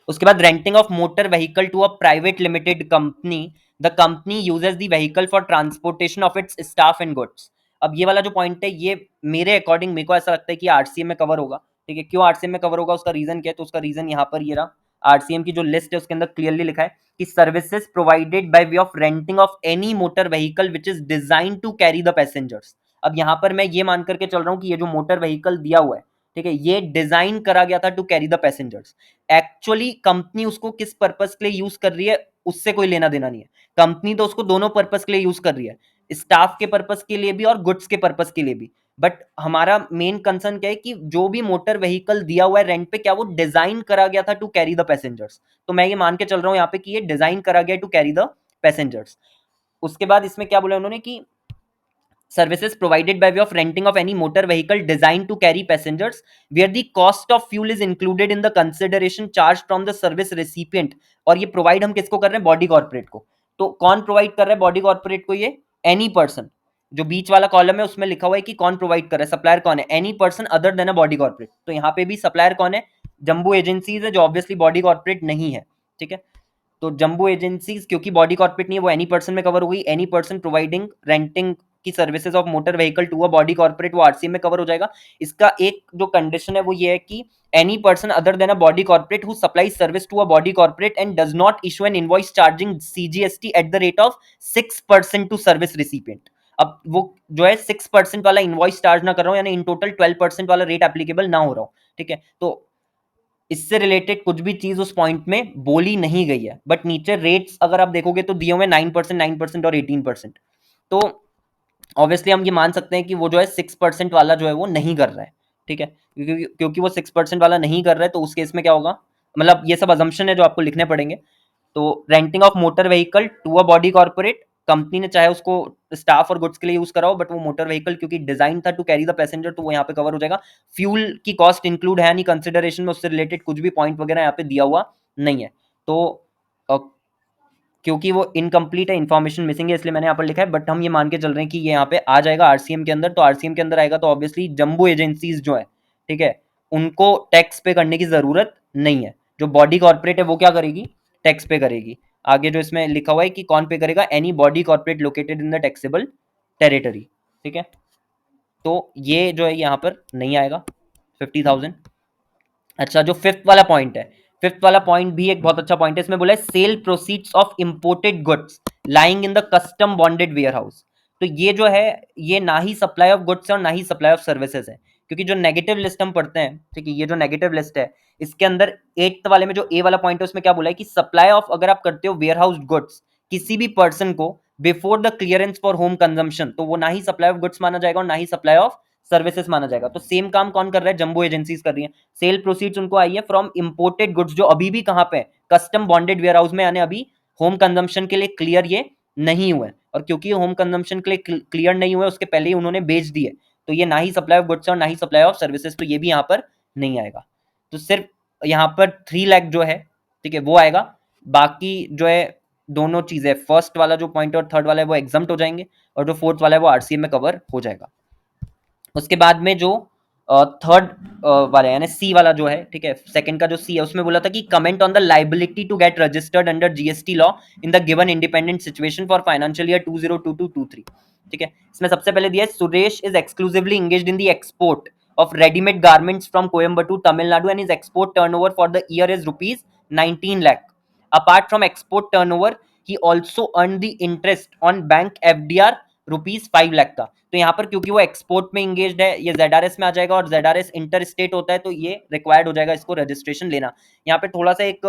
उसके बाद renting of motor vehicle to a private limited company, the company uses the vehicle for transportation of its staff and goods. अब ये वाला जो पॉइंट है, ये मेरे अकॉर्डिंग, मेरे को ऐसा लगता है कि आरसीएम में कवर होगा, ठीक है। क्यों आरसीएम में कवर होगा, उसका रीजन क्या है, तो उसका रीजन यहाँ पर ये रहा। आरसीएम की जो लिस्ट है उसके अंदर क्लियरली लिखा है कि services provided by way of renting of any motor vehicle which is design to carry the passengers. अब यहां पर मैं ये मान करके चल रहा हूं कि ये जो मोटर व्हीकल दिया हुआ है, ठीक है, ये डिजाइन करा गया था to carry the passengers. Actually company उसको किस पर्पस के लिए यूज कर रही है, उससे कोई लेना देना नहीं है। कंपनी तो उसको दोनों पर्पस के लिए यूज कर रही है, स्टाफ के पर्पस के लिए भी और गुड्स के पर्पस के लिए भी। बट हमारा मेन कंसर्न क्या है कि जो भी मोटर व्हीकल दिया हुआ है रेंट पे, क्या वो डिजाइन करा गया था टू कैरी द पैसेंजर्स। तो मैं ये मान के चल रहा हूं यहाँ पे कि ये डिजाइन करा गया टू कैरी द पैसेंजर्स। उसके बाद इसमें क्या बोला उन्होंने कि services provided by way of renting of any motor vehicle designed to carry passengers where the cost of fuel is included in the consideration charged from the service recipient। और ये provide हम किसको कर रहे हैं, बॉडी कॉर्पोरेट को। तो कौन प्रोवाइड कर रहा है बॉडी कॉर्पोरेट को, ये एनी पर्सन। जो बीच वाला कॉलम है उसमें लिखा हुआ है कि कौन प्रोवाइड कर रहा है, सप्लायर कौन है, any person other than a body corporate. तो यहाँ पे भी सप्लायर कौन है, जंबू एजेंसीज है, जो ऑब्वियसली बॉडी कॉर्पोरेट नहीं है, ठीक है। तो जंबो एजेंसीज क्योंकि बॉडी कॉर्पोरेट नहीं है, वो एनी पर्सन में कवर हो गई। एनी पर्सन प्रोवाइडिंग रेंटिंग की services of motor vehicle to a body corporate, वो आरसीएम में कवर हो जाएगा। इसका एक जो कंडीशन है वो ये है कि any person other than a body corporate who supplies service to a body corporate and does not issue an invoice charging CGST at the rate of 6% to service recipient. अब वो जो है 6% वाला इनवॉइस चार्ज ना कर रहा हूं, यानी इन टोटल 12% वाला रेट एप्लीकेबल ना हो रहा हो, ठीक है। तो इससे रिलेटेड कुछ भी चीज उस पॉइंट में बोली नहीं गई है। बट नीचे रेट्स अगर आप देखोगे तो दिए हुए 9%, 9% और 18%। तो ऑब्वियसली हम ये मान सकते हैं कि वो जो है 6% वाला जो है वो नहीं कर रहा है, ठीक है। क्योंकि वो 6% वाला नहीं कर रहा है, तो उस केस में क्या होगा, मतलब ये सब अजम्पशन है जो आपको लिखने पड़ेंगे। तो renting of motor vehicle to a body corporate, company ने चाहे उसको स्टाफ और गुड्स के लिए यूज कराओ, बट वो मोटर व्हीकल क्योंकि डिजाइन था टू कैरी द पैसेंजर, तो वो यहाँ पे कवर हो जाएगा। फ्यूल की कॉस्ट इंक्लूड है नहीं कंसिडरेशन में, उससे रिलेटेड कुछ भी पॉइंट वगैरह यहाँ पे दिया हुआ नहीं है। तो क्योंकि वो इनकम्प्लीट है, इन्फॉर्मेशन मिसिंग है, इसलिए मैंने यहाँ पर लिखा है। बट हम ये मान के चल रहे हैं कि ये यहाँ पे आ जाएगा आरसीएम के अंदर। तो आरसीएम के अंदर आएगा तो ऑब्वियसली जंबो एजेंसीज जो है, ठीक है, उनको टैक्स पे करने की जरूरत नहीं है। जो बॉडी कॉर्पोरेट है वो क्या करेगी, टैक्स पे करेगी। आगे जो इसमें लिखा हुआ है कि कौन पे करेगा, any body corporate located in the taxable territory, ठीक है। तो ये जो है यहाँ पर नहीं आएगा 50,000। अच्छा, जो फिफ्थ वाला पॉइंट है, फिफ्थ वाला पॉइंट भी एक बहुत अच्छा पॉइंट है। इसमें बोला है sale proceeds of imported goods lying in the custom bonded warehouse. तो ये जो है, ये ना ही सप्लाई ऑफ गुड्स है और ना ही सप्लाई ऑफ सर्विसेज है। क्योंकि जो नेगेटिव लिस्ट हम पढ़ते हैं, ठीक है, ये जो नेगेटिव लिस्ट है, इसके अंदर एट्थ वाले में जो ए वाला पॉइंट है उसमें क्या बोला है कि सप्लाई ऑफ, अगर आप करते हो वेयर हाउस गुड्स किसी भी पर्सन को before the clearance for home consumption, तो वो ना ही सप्लाई ऑफ गुड्स माना जाएगा और ना ही सप्लाई ऑफ सर्विसेज माना जाएगा। तो सेम काम कौन कर रहा है, जंबो एजेंसीज कर रही है। सेल प्रोसीड्स उनको आई है फ्रॉम इंपोर्टेड गुड्स, जो अभी भी कहां पे, कस्टम बॉन्डेड वेयर हाउस में, यानी अभी होम कंजम्पशन के लिए क्लियर ये नहीं हुआ है। और क्योंकि होम कंजम्पशन के लिए क्लियर नहीं हुआ है, उसके पहले ही उन्होंने बेच दिए, तो ये ना ही सप्लाई ऑफ गुड्स और ना ही सप्लाई ऑफ सर्विसेज, तो ये भी यहाँ पर नहीं आएगा। तो सिर्फ यहाँ पर 3 लाख जो है, ठीक है, वो आएगा। बाकी जो है दोनों चीजें, फर्स्ट वाला जो पॉइंट और थर्ड वाला है वो एग्जम्प्ट हो जाएंगे, और जो फोर्थ वाला है वो आरसीएम में कवर हो जाएगा। उसके बाद में जो थर्ड वाला यानी सी वाला जो है, ठीक है, सेकंड का जो सी है उसमें बोला था कि comment on the liability to get registered under GST law in the given independent situation for financial year 2022-23। ठीक है, इसमें सबसे पहले दिया है Suresh is exclusively engaged in the export of ready-made garments from Coimbatore, Tamil Nadu, and his export turnover for the year is rupees 19 lakh. Apart from export turnover, he also earned the interest on bank FDR rupees 5 lakh का। तो यहाँ पर क्योंकि वो export में engage है, ये ZRS में आ जाएगा, और ZRS इंटर स्टेट होता है, तो ये रिक्वायर्ड हो जाएगा इसको रजिस्ट्रेशन लेना। यहाँ पे थोड़ा सा एक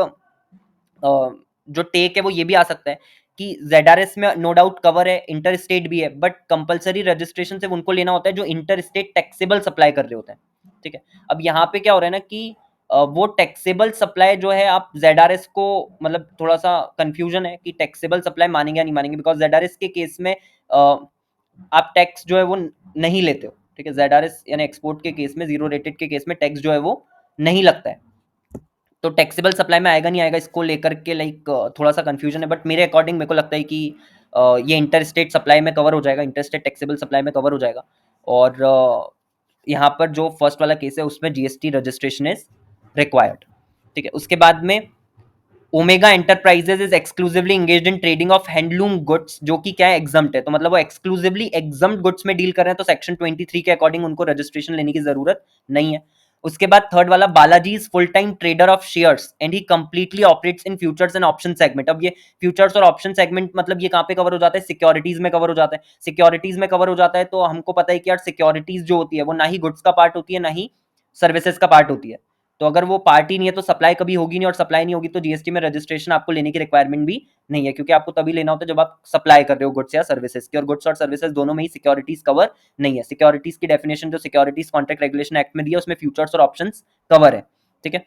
जो टेक है वो ये भी आ सकता है कि ZRS में नो डाउट कवर है, इंटर स्टेट भी है, बट कंपलसरी रजिस्ट्रेशन सिर्फ उनको लेना होता है जो इंटर स्टेट टैक्सेबल सप्लाई कर रहे होते हैं। ठीक है, अब यहाँ पे क्या हो रहा है ना कि वो टैक्सेबल सप्लाई जो है, आप ZRS को मतलब थोड़ा सा कंफ्यूजन है कि टैक्सेबल सप्लाई मानेंगे या नहीं मानेंगे, बिकॉज ZRS के केस में आप टैक्स जो है वो नहीं लेते हो। ठीक है, ZRS यानी एक्सपोर्ट के केस में, जीरो रेटेड के केस में टैक्स जो है वो नहीं लगता है, तो टैक्सेबल सप्लाई में आएगा नहीं आएगा इसको लेकर के लाइक थोड़ा सा कंफ्यूजन है, बट मेरे अकॉर्डिंग मेरे को लगता है कि ये इंटर स्टेट सप्लाई में कवर हो जाएगा, इंटर स्टेट टैक्सेबल सप्लाई में कवर हो जाएगा। और यहाँ पर जो फर्स्ट वाला केस है उसमें जीएसटी रजिस्ट्रेशन इज रिक्वायर्ड। ठीक है, उसके बाद में omega enterprises is exclusively engaged in trading of handloom goods, जो कि क्या है, एग्जम्प्ट है, तो मतलब वो एक्सक्लूसिवली एग्जम्प्ट गुड्स में डील कर रहे हैं, तो सेक्शन 23 के अकॉर्डिंग उनको रजिस्ट्रेशन लेने की जरूरत नहीं है। उसके बाद थर्ड वाला, Balaji is full time trader of shares and he completely operates in futures and option segment. अब ये फ्यूचर्स और ऑप्शन सेगमेंट मतलब ये कहां पे कवर हो जाता है, सिक्योरिटीज में कवर हो जाता है। सिक्योरिटीज में कवर हो जाता है तो हमको पता है कि यार सिक्योरिटीज जो होती है वो ना ही गुड्स का पार्ट होती है ना ही सर्विसेज का पार्ट होती है, तो अगर वो पार्टी नहीं है तो सप्लाई कभी होगी नहीं, और सप्लाई नहीं होगी तो जीएसटी में रजिस्ट्रेशन आपको लेने की रिक्वायरमेंट भी नहीं है, क्योंकि आपको तभी लेना होता है जब आप सप्लाई कर रहे हो गुड्स या सर्विसेज की, और गुड्स और सर्विसेज दोनों में ही सिक्योरिटीज कवर नहीं है। सिक्योरिटीज की डेफिनेशन जो सिक्योरिटीज कॉन्ट्रैक्ट रेगुलेशन एक्ट में दिया उसमें फ्यूचर्स और ऑप्शंस कवर है। ठीक है,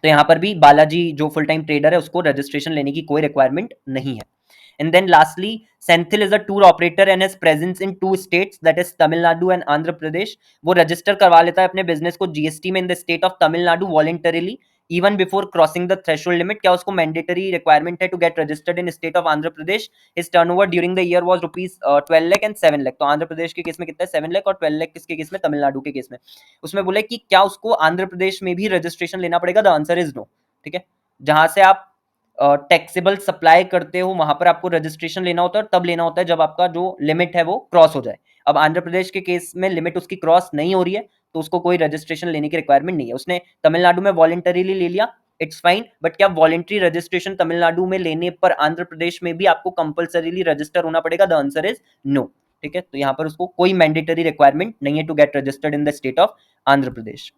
तो यहाँ पर भी बालाजी जो फुल टाइम ट्रेडर है उसको रजिस्ट्रेशन लेने की कोई रिक्वायरमेंट नहीं है। And then lastly, Senthil is a tour operator and has presence in two states, that is Tamil Nadu and Andhra Pradesh. वो रजिस्टर करवा लेता है अपने बिजनेस को जीएसटी में in the state of Tamil Nadu voluntarily even before crossing the threshold limit. क्या उसको mandatory requirement है to get registered in state of Andhra Pradesh? His turnover during the year was rupees 12 lakh and 7 lakh. तो आंध्र प्रदेश के केस में कितना है, 7 लाख, और 12 लाख किसके केस में, तमिलनाडु के केस में। उसमें बोले कि क्या उसको आंध्र प्रदेश में भी रजिस्ट्रेशन लेना पड़ेगा? The answer is no. ठीक है, जहां से आप टैक्सेबल सप्लाई करते हो वहां पर आपको रजिस्ट्रेशन लेना होता है, और तब लेना होता है जब आपका जो लिमिट है वो क्रॉस हो जाए। अब आंध्र प्रदेश के केस में लिमिट उसकी क्रॉस नहीं हो रही है तो उसको कोई रजिस्ट्रेशन लेने की रिक्वायरमेंट नहीं है। उसने तमिलनाडु में वॉलंटरीली ले लिया, इट्स फाइन, बट क्या वॉलंटरी रजिस्ट्रेशन तमिलनाडु में लेने पर आंध्र प्रदेश में भी आपको कंपल्सरीली रजिस्टर होना पड़ेगा? The answer is no. ठीक है, तो यहाँ पर उसको कोई मैंडेटरी रिक्वायरमेंट नहीं है to get registered in the state of Andhra Pradesh.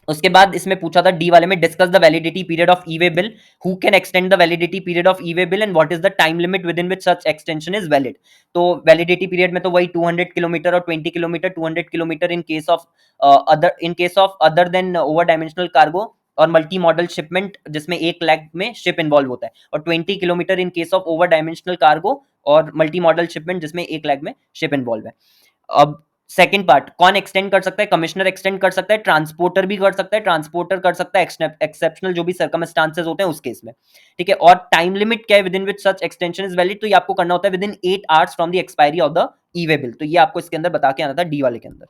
उसके बाद इसमें पूछा था डी वाले में, discuss the validity period of e way bill, who can extend the validity period of e way bill and what is the time limit within which such extension is valid. तो validity period में तो वही 200 kilometre और 20 kilometre, 200 kilometre in case of other then over dimensional cargo और multi modal shipment जिसमें 1 लाख में ship involve होता है, और 20 kilometre in case of over dimensional cargo और मल्टी मॉडल शिपमेंट जिसमें 1 लाख में शिप इन्वॉल्व है। अब सेकंड पार्ट, कौन एक्सटेंड कर सकता है? कमिश्नर एक्सटेंड कर सकता है, ट्रांसपोर्टर भी कर सकता है, ट्रांसपोर्टर कर सकता है एक्सेप्शनल जो भी सर्कमस्टांसेस होते हैं उस केस में। ठीक है, और टाइम लिमिट क्या है with in which such extension is valid? तो ये आपको करना होता है with in 8 hours from the expiry of the E way bill. तो ये आपको इसके अंदर बता के आना था डी वाले के अंदर।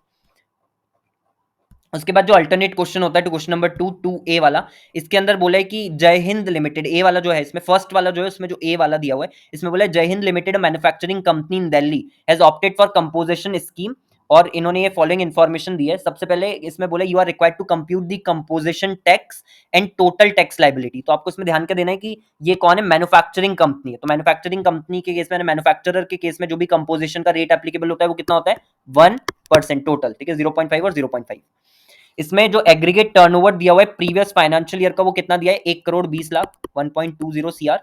उसके बाद जो अल्टरनेट क्वेश्चन होता है, क्वेश्चन नंबर 2 वाला, इसके अंदर बोला है कि जय हिंद लिमिटेड, ए वाला जो है इसमें, फर्स्ट वाला जो है उसमें जो ए वाला दिया हुआ है इसमें बोला है Jai Hind limited manufacturing company in Delhi has opted for composition scheme, और इन्होंने ये फॉलोइंग इन्फॉर्मेशन दी है। सबसे पहले इसमें बोला you are required to compute the composition tax and total tax liability. तो आपको इसमें ध्यान क्या देना है कि ये कौन है, मैन्युफैक्चरिंग कंपनी है। तो मैन्युफैक्चरिंग कंपनी के केस में, मैन्युफैक्चरर के केस में जो भी कंपोजिशन का रेट एप्लीकेबल होता है वो कितना होता है, 1% टोटल। ठीक है, 0.5 और 0.5। इसमें जो एग्रीगेट टर्नओवर दिया हुआ है प्रीवियस फाइनेंशियल ईयर का वो कितना दिया है, 1,20,00,000, 1.20 CR,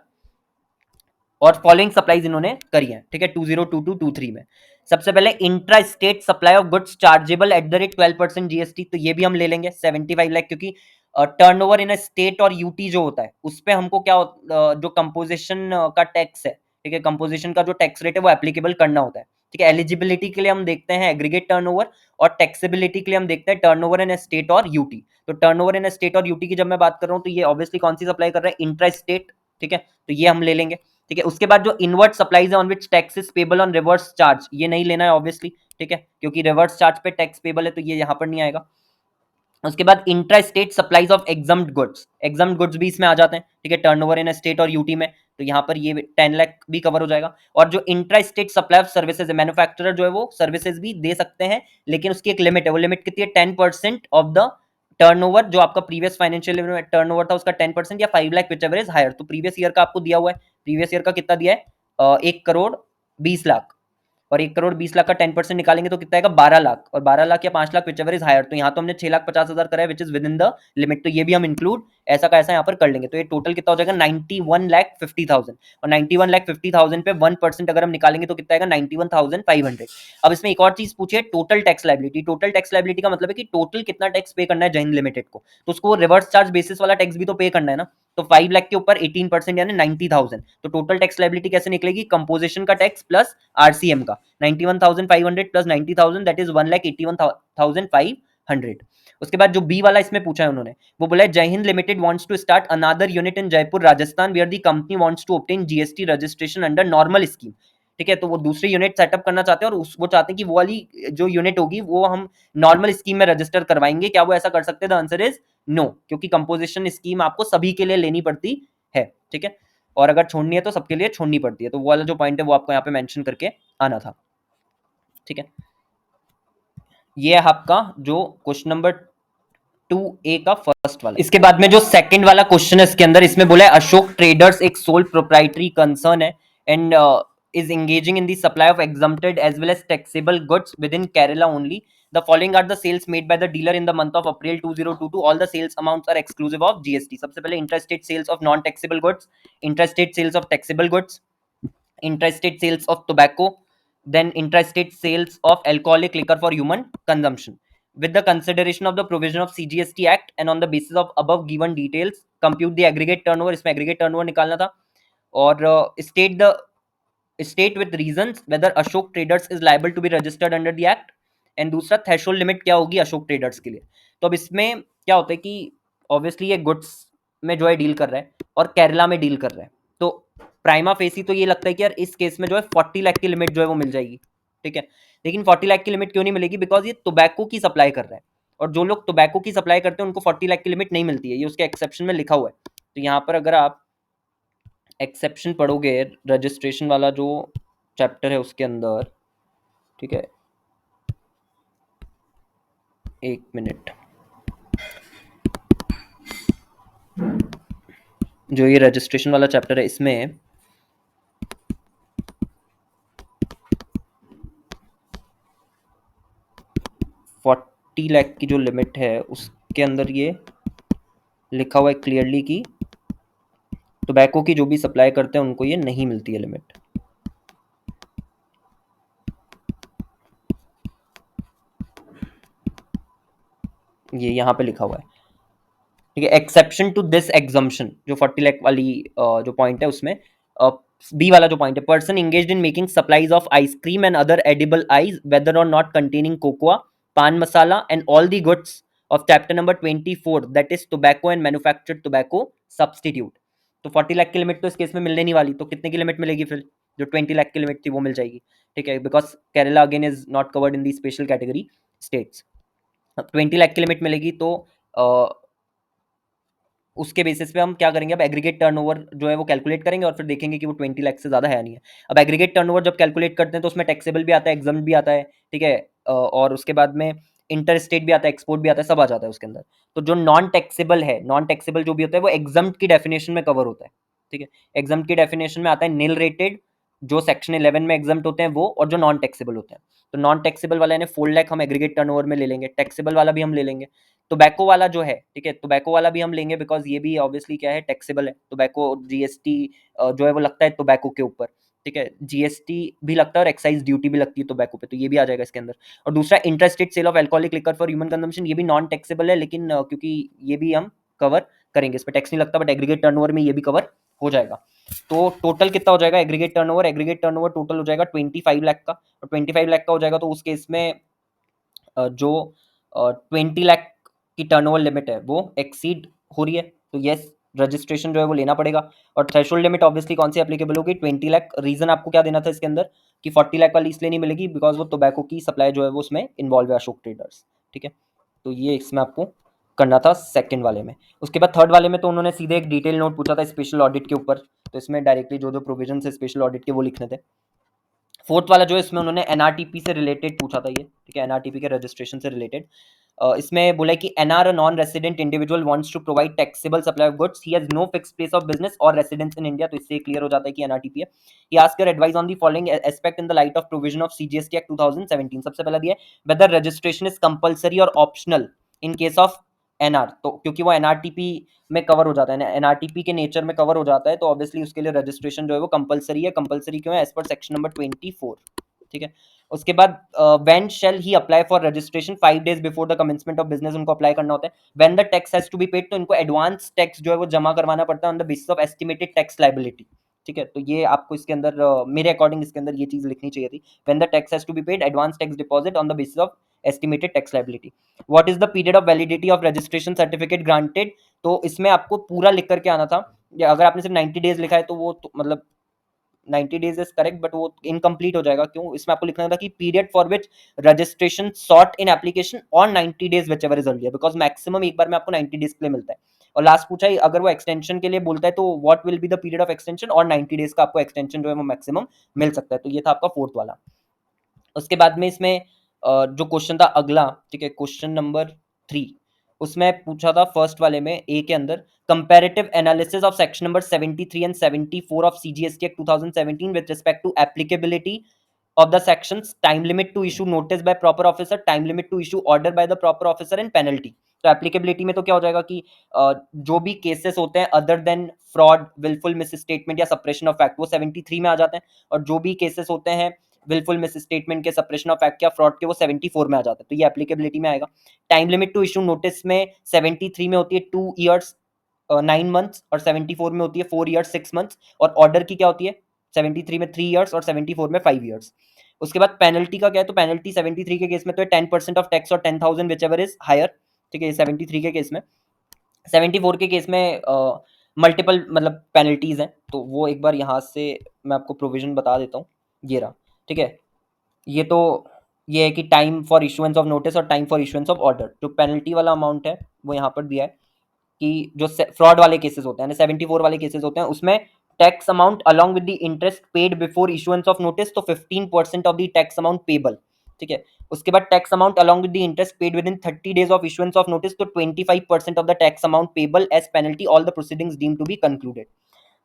और फॉलोइंग सप्लाईज इन्होंने करी है। ठीक है, 2022-23 में सबसे पहले intra state supply of goods chargeable eight the rate 12% GST, तो ये भी हम ले लेंगे 75 लाख, क्योंकि टर्नओवर इन स्टेट और यूटी जो होता है उस पे हमको क्या जो कंपोजिशन का टैक्स है, ठीक है, कंपोजिशन का जो टैक्स रेट है वो एप्लीकेबल करना होता है। ठीक है, एलिजिबिलिटी के लिए हम देखते हैं एग्रीगेट टर्नओवर, और टैक्सेबिलिटी के लिए हम देखते हैं टर्नओवर इन स्टेट और यूटी। तो टर्नओवर इन स्टेट और यूटी की जब मैं बात कर रहा हूँ तो ये ऑब्वियसली कौन सी सप्लाई कर रहा है, इंट्रा स्टेट ठीक है, तो ये हम ले लेंगे। ठीक है, उसके बाद जो इनवर्ट सप्लाईज है on which tax is payable on reverse charge, ये नहीं लेना है ऑब्वियसली। ठीक है, क्योंकि रिवर्स चार्ज पे टैक्स पेबल है तो ये यहाँ पर नहीं आएगा। उसके बाद intra state supplies of एग्जम्ड goods, एग्जम्ड goods भी इसमें आ जाते हैं। ठीक है, टर्नओवर इन स्टेट और यूटी में, तो यहाँ पर ये 10 लाख भी कवर हो जाएगा। और जो intra state supply of services है, मैन्युफैक्चरर जो है वो सर्विसेज भी दे सकते हैं, लेकिन उसकी एक लिमिट है। वो लिमिट कितनी है? 10% ऑफ द टर्नओवर, जो आपका प्रीवियस फाइनेंशियल ईयर में टर्नओवर था उसका 10% या 5 lakh whichever is higher. तो प्रीवियस ईयर का आपको दिया हुआ है, प्रीवियस ईयर का कितना दिया है? 1 करोड़ 20 लाख, और 1 करोड़ 20 लाख का 10% निकालेंगे तो कितना आएगा? 12 लाख, और 12 लाख या 5 lakh whichever is higher. तो यहाँ तो हमने 6,50,000 करा है which is within the limit, तो ये भी हम इंक्लूड ऐसा का ऐसा यहाँ पर कर लेंगे। तो ये टोटल कितना हो जाएगा? 91,50,000, और 91,50,000 पे 1% अगर हम निकालेंगे तो कितना आएगा? 91,500। अब इसमें एक और चीज पूछी है, total tax liability. Total tax liability का मतलब है कि टोटल कितना टैक्स पे करना है जय हिंद लिमिटेड को, तो उसको रिवर्स चार्ज बेसिस वाला टैक्स भी तो पे करना है ना। तो 5 लाख के ऊपर 18% यानी 90,000, तो टोटल टैक्स लाइबिलिटी कैसे निकलेगी? कंपोजिशन का टैक्स प्लस आरसीएम का, 91,500 प्लस 90,000 दैट इज 1,81,500। उसके बाद जो बी वाला इसमें पूछा है उन्होंने, वो बोला है Jai Hind limited wants to start another unit in Jaipur Rajasthan where the company wants to obtain GST registration under normal scheme. ठीक है, तो वो दूसरी यूनिट सेटअप करना चाहते हैं और वो चाहते हैं कि वो वाली जो यूनिट होगी वो हम नॉर्मल स्कीम में रजिस्टर करवाएंगे। क्या वो ऐसा कर सकते हैं? द आंसर इज नो, क्योंकि कंपोजिशन स्कीम आपको सभी के लिए लेनी पड़ती है। ठीक है, और अगर छोड़नी है तो सबके लिए छोड़नी पड़ती है। तो वो वाला जो पॉइंट है वो आपको यहाँ पे मेंशन करके आना था। ठीक है, ये है आपका जो क्वेश्चन नंबर 2A का फर्स्ट वाला। इसके बाद में जो सेकंड वाला क्वेश्चन है इसके अंदर, इसमें बोला है अशोक ट्रेडर्स एक सोल प्रोप्राइटरी कंसर्न है and is engaging in the supply of exempted as well as taxable goods within Kerala only. The following are the sales made by the dealer in the month of April 2022. All the sales amounts are exclusive of GST. सबसे पहले intrastate sales of non taxable goods, intrastate sales of taxable goods, intrastate sales of tobacco, then intrastate sales of alcoholic liquor for human consumption. With the consideration of the provision of CGST Act and on the basis of above given details, compute the aggregate turnover. इसमें aggregate turnover निकालना था, और state with reasons whether Ashok traders is liable to be registered under the act, and दूसरा threshold limit क्या होगी Ashok traders के लिए। तो अब इसमें क्या होता है कि ऑब्वियसली ये गुड्स में जो है डील कर रहा है और केरला में डील कर रहा है, तो प्राइमा फेसी तो ये लगता है कि यार इस केस में जो है 40 लाख की लिमिट जो है वो मिल जाएगी। ठीक है, लेकिन 40 लाख की लिमिट क्यों नहीं मिलेगी? बिकॉज ये टोबैको की सप्लाई कर रहा है, और जो लोग टोबैको की सप्लाई करते हैं उनको 40 लाख की लिमिट नहीं मिलती है, ये उसके एक्सेप्शन में लिखा हुआ है। तो यहाँ पर अगर आप एक्सेप्शन पढ़ोगे रजिस्ट्रेशन वाला जो चैप्टर है उसके अंदर, ठीक है, एक मिनट, जो ये रजिस्ट्रेशन वाला चैप्टर है इसमें 40 लाख की जो लिमिट है उसके अंदर ये लिखा हुआ है क्लियरली कि टोबैको की जो भी सप्लाई करते हैं उनको ये नहीं मिलती है लिमिट। ये यहाँ पे लिखा हुआ है। ठीक है, एक्सेप्शन टू दिस एग्जम्पशन, जो 40 लाख वाली जो पॉइंट है उसमें बी वाला जो पॉइंट है, person engaged in making supplies of ice cream and other edible ices whether और not containing cocoa, pan masala and all the goods of chapter number 24 that is tobacco and manufactured tobacco substitute. तो 40 लाख की limit तो इस case में मिलने नहीं वाली, तो कितने की लिमिट मिलेगी फिर? जो 20 लाख की लिमिट थी वो मिल जाएगी। ठीक है, because Kerala again is not covered in the special category states. 20 lakh की लिमिट मिलेगी तो उसके बेसिस पे हम क्या करेंगे, अब एग्रीगेट टर्नओवर जो है वो कैलकुलेट करेंगे और फिर देखेंगे कि वो 20 लाख से ज़्यादा है नहीं है। अब एग्रीगेट टर्नओवर जब कैलकुलेट करते हैं तो उसमें टैक्सेबल भी आता है, एग्जाम भी आता है। ठीक है, और उसके बाद में इंटर स्टेट भी आता है, एक्सपोर्ट भी आता है, सब आ जाता है उसके अंदर। तो जो नॉन टैक्सेबल है, नॉन टैक्सेबल जो भी होता है वो एग्जाम की डेफिनेशन में कवर होता है। ठीक है, एग्जाम की डेफिनेशन में आता है नील रेटेड, जो सेक्शन 11 में एग्जाम होते हैं वो, और जो नॉन टैक्सेबल होते हैं। तो नॉन टैक्सेबल वाला यानी 4 लाख हम एग्रीगेट टर्नओवर में ले लेंगे, टैक्सेबल वाला भी हम ले लेंगे। टोबैको वाला जो है, ठीक है, टोबैको वाला भी हम लेंगे बिकॉज ये भी ऑब्वियसली क्या है, टैक्सेबल है। टोबैको जीएसटी जो है वो लगता है टोबैको के ऊपर। ठीक है, जीएसटी भी लगता है और एक्साइज ड्यूटी भी लगती है टोबैको पे, तो ये भी आ जाएगा इसके अंदर। और दूसरा intrastate sale of alcoholic liquor for human consumption, ये भी नॉन टैक्सेबल है, लेकिन क्योंकि ये भी हम कवर करेंगे, इस पर टैक्स नहीं लगता, बट एग्रीगेट टर्नओवर में ये भी कवर हो जाएगा। तो टोटल कितना हो जाएगा aggregate turnover? Aggregate turnover total हो जाएगा 25 लाख का, और 25 लाख का हो जाएगा तो उस केस में जो 20 लाख की टर्नओवर लिमिट है वो एक्सीड हो रही है, तो यस रजिस्ट्रेशन जो है वो लेना पड़ेगा। और थ्रेशोल्ड लिमिट ऑब्वियसली कौन सी एप्लीकेबल होगी, 20 लाख। रीजन आपको क्या देना था इसके अंदर कि 40 लाख वाली इसलिए नहीं मिलेगी बिकॉज वो टोबैको की सप्लाई जो है वो उसमें इन्वॉल्व है, अशोक ट्रेडर्स। ठीक है, तो ये इसमें आपको करना था सेकंड वाले में। उसके बाद थर्ड वाले में तो उन्होंने सीधे एक डिटेल नोट पूछा था स्पेशल ऑडिट के ऊपर, तो इसमें डायरेक्टली जो जो प्रोविजन है स्पेशल ऑडिट के वो लिखने थे। फोर्थ वाला जो है इसमें उन्होंने एनआरटीपी से रिलेटेड पूछा था ये, ठीक है, एनआरटीपी के रजिस्ट्रेशन से रिलेटेड। इसमें बोला है कि NR a non resident individual wants to provide taxable supply of goods, he has no fixed place of business और रेसिडेंस इन इंडिया, तो इससे क्लियर हो जाता है कि एनआरटीपी है। He asked your advice on the following aspect in the light of provision of CGST act 2017। सबसे पहला दिया है वेदर रजिस्ट्रेशन इज कंपलसरी और optional in case of NR, तो क्योंकि वो एनआरटीपी में कवर हो जाता है, एनआरटीपी के नेचर में कवर हो जाता है, तो ऑब्वियसली उसके लिए रजिस्ट्रेशन जो है वो कंपलसरी है। कंपलसरी क्यों है, एज पर सेक्शन नंबर 24। ठीक है, उसके बाद when shall he apply for registration, 5 days before the commencement of business उनको अप्लाई करना होता है। When the tax has to be paid, तो इनको एडवांस टैक्स जो है वो जमा करवाना पड़ता है on the basis of estimated tax liability. ठीक है, तो ये आपको इसके अंदर मेरे अकॉर्डिंग इसके अंदर ये चीज लिखनी चाहिए थी, when the tax has to be paid advance tax deposit on the basis of estimated tax liability. What is the period of validity of registration certificate granted, तो इसमें आपको पूरा लिख करके आना था। या अगर आपने सिर्फ 90 days लिखा है तो वो तो, मतलब 90 days इज करेक्ट, बट वो इनकम्प्लीट हो जाएगा। क्यों, इसमें आपको लिखना था कि period for which registration sought in application और 90 days whichever is earlier, because maximum एक बार में आपको 90 days के लिए मिलता है। और लास्ट पूछा है अगर वो एक्सटेंशन के लिए बोलता है तो what will be the period of extension, और 90 days का आपको एक्सटेंशन जो है वो मैक्सिमम मिल सकता है। तो ये था आपका फोर्थ वाला। उसके बाद में इसमें जो क्वेश्चन था अगला, ठीक है, क्वेश्चन नंबर 3, उसमें पूछा था फर्स्ट वाले में ए के अंदर comparative analysis of section number 73 and 74 of CGST act 2017 with respect to applicability of the sections, time limit to issue notice by proper officer, time limit to issue order by the proper officer and penalty। तो applicability में तो क्या हो जाएगा कि जो भी cases होते हैं other than fraud, wilful misstatement या सप्रेशन ऑफ फैक्ट, वो 73 में आ जाते हैं, और जो भी केसेस होते हैं विलफुल मिसस्टेटमेंट के, सप्रेशन ऑफ फैक्ट या फ्रॉड के, वो 74 में आ जाते हैं, तो ये एप्लीकेबिलिटी में आएगा। Time limit to issue notice में 73 में होती है 2 years 9 months, और 74 में होती है 4 years 6 months, और ऑर्डर की क्या होती है 73 में 3 years और 74 में 5 years। उसके बाद पेनल्टी का क्या है, तो पेनल्टी 73 के केस में तो है 10% ऑफ टैक्स और 10,000 विच एवर इज हायर। ठीक है, 73 के केस में। 74 के केस में मल्टीपल मतलब पेनल्टीज हैं, तो वो एक बार यहाँ से मैं आपको प्रोविजन बता देता हूँ, ये रहा। ठीक है, ये तो ये है कि time for issuance of notice और time for issuance of order. जो पेनल्टी वाला अमाउंट है वो यहाँ पर दिया है कि जो फ्रॉड वाले केसेस होते हैं, 74 वाले केसेस होते हैं, उसमें tax amount along with the interest paid before issuance of notice, तो 15% of the tax amount payable. ठीक है, उसके बाद tax amount along with the interest paid within 30 days of issuance of notice, तो 25% of the tax amount payable as penalty, all the proceedings deemed to be concluded.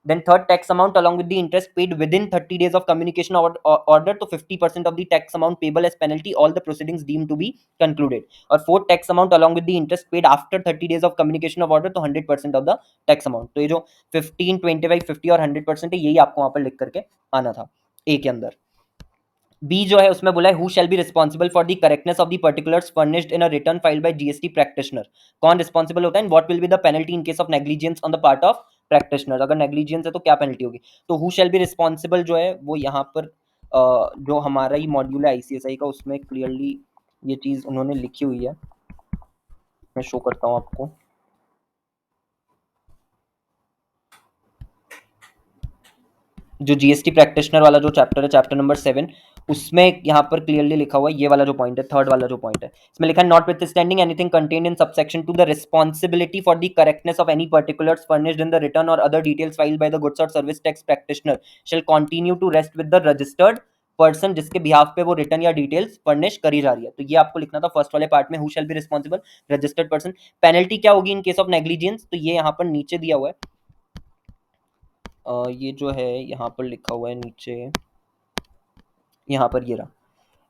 Then third, tax amount along with the interest paid within 30 days of communication order, to 50% of the tax amount payable as penalty, all the proceedings deemed to be concluded। और fourth, tax amount along with the interest paid after 30 days of communication of order, तो 100% of the tax amount। तो ये जो 15, 25, 50 और 100% है, यही आपको वहां पर लिख करके आना था ए के अंदर। बी जो है उसमें बोला है who shall be responsible for the correctness of the particulars furnished in a return filed by GST practitioner. कौन रिस्पॉन्सिबल होता है, what will be the penalty in case of negligence on the part of practitioner. अगर negligence है तो क्या penalty होगी, तो who shall be responsible जो है वो यहाँ पर जो हमारा ही मॉड्यूल है आईसीएसआई का, उसमें क्लियरली ये चीज उन्होंने लिखी हुई है, मैं शो करता हूँ आपको। जो जीएसटी प्रैक्टिशनर वाला जो चैप्टर है, चैप्टर नंबर 7, उसमें यहाँ पर क्लियरली लिखा हुआ है, ये वाला जो पॉइंट है, थर्ड वाला जो पॉइंट है, इसमें लिखा है notwithstanding anything contained in subsection two the responsibility for the correctness of any particulars furnished in the return और other details filed by the goods और service tax practitioner shall continue to rest with the registered person जिसके behalf पे वो return या details furnish करी जा रही है। तो ये आपको लिखना था फर्स्ट वाले पार्ट में, who shall be responsible, registered person. Penalty क्या होगी इन केस ऑफ नेग्लिजेंस, तो ये यहाँ पर नीचे दिया हुआ है, ये जो है यहाँ पर लिखा हुआ है नीचे, यहाँ पर ये रहा।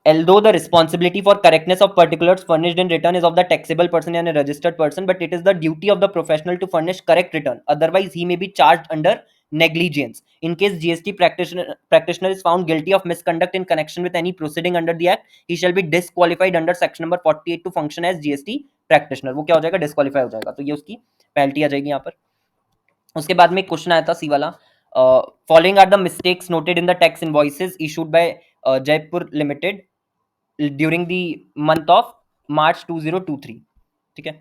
Although the responsibility for correctness of particulars furnished in return is of the taxable person and a registered person, but it is the duty of the professional to furnish correct return. Otherwise, he may be charged under negligence. In case GST practitioner is found guilty of misconduct in connection with any proceeding under the Act, he shall be disqualified under section number 48 to function as GST practitioner। वो क्या हो जाएगा, disqualify हो जाएगा, तो ये उसकी penalty आ जाएगी यहाँ पर। उसके बाद में एक क्वेश्चन आया था सी वाला, following are the mistakes noted in the tax invoices issued by Jaipur limited during the month of March 2023। ठीक है,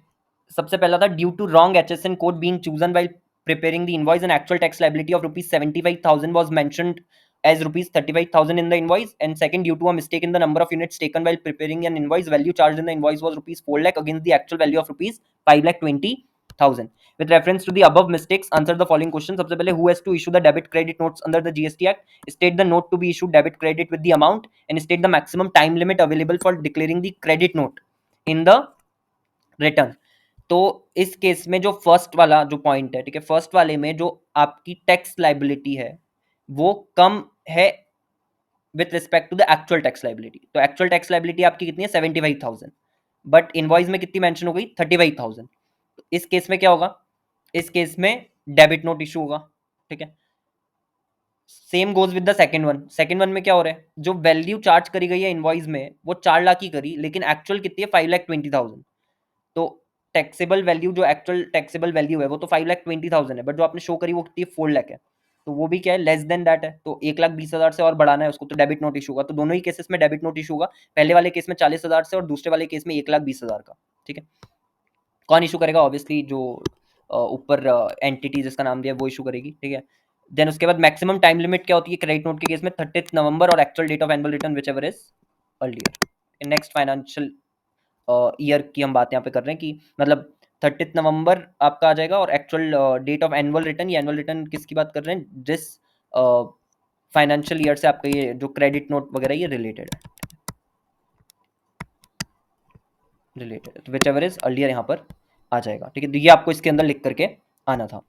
सबसे पहला था due to wrong HSN code being chosen by preparing the invoice, an actual tax liability of rupees 75,000 was mentioned as rupees 35,000 in the invoice. And second, due to a mistake in the number of units taken while preparing an invoice, value charged in the invoice was rupees 4 lakh against the actual value of rupees 5,20,000. With reference to the above mistakes, answer the following questions. सबसे पहले, who has to issue the debit credit notes under the GST Act? State the note to be issued debit credit with the amount and state the maximum time limit available for declaring the credit note in the return. तो इस case में जो first वाला जो point है, ठीक है, first वाले में जो आपकी टैक्स लाइबिलिटी है वो कम है with respect to the actual tax liability. तो एक्चुअल टैक्स लाइबिलिटी आपकी कितनी है? 75,000. बट इनवॉइस में कितनी मेंशन हो गई? 35,000. तो इस केस में क्या होगा? इस केस में डेबिट नोट इशू होगा. ठीक है, same goes with the second one. Second one में क्या हो रहा है? जो वैल्यू चार्ज करी गई है इनवॉइस में वो 4 लाख की करी, लेकिन एक्चुअल कितनी है? 5,20,000. तो टैक्सेबल वैल्यू, जो एक्चुअल टैक्सेबल वैल्यू है वो तो 5,20,000 है, बट जो आपने शो करी वो कितनी है? 4 लाख है. तो वो भी क्या है? लेस देन दैट है. तो 1,20,000 से और बढ़ाना है उसको, तो डेबिट नोट इशू होगा. तो दोनों ही केसेस में डेबिट नोट इशू होगा. पहले वाले केस में 40,000 से और दूसरे वाले केस में 1,20,000 का. ठीक है, कौन इशू करेगा? ऑब्वियसली जो ऊपर एंटिटी जिसका नाम दिया वो इशू करेगी. ठीक है, देन उसके बाद मैक्सिमम टाइम लिमिट क्या होती है क्रेडिट नोट के केस में? 30 नवंबर और actual date of annual return whichever is earlier. Next financial year की हम बात यहाँ पे कर रहे हैं कि मतलब 30 नवंबर आपका आ जाएगा और actual date of annual return. ये एनुअल रिटर्न किसकी बात कर रहे हैं? जिस फाइनेंशियल ईयर से आपका ये जो क्रेडिट नोट वगैरह ये रिलेटेड है, तो विच एवर इज अर्लियर यहाँ पर आ जाएगा. ठीक है, तो ये आपको इसके अंदर लिख करके आना था.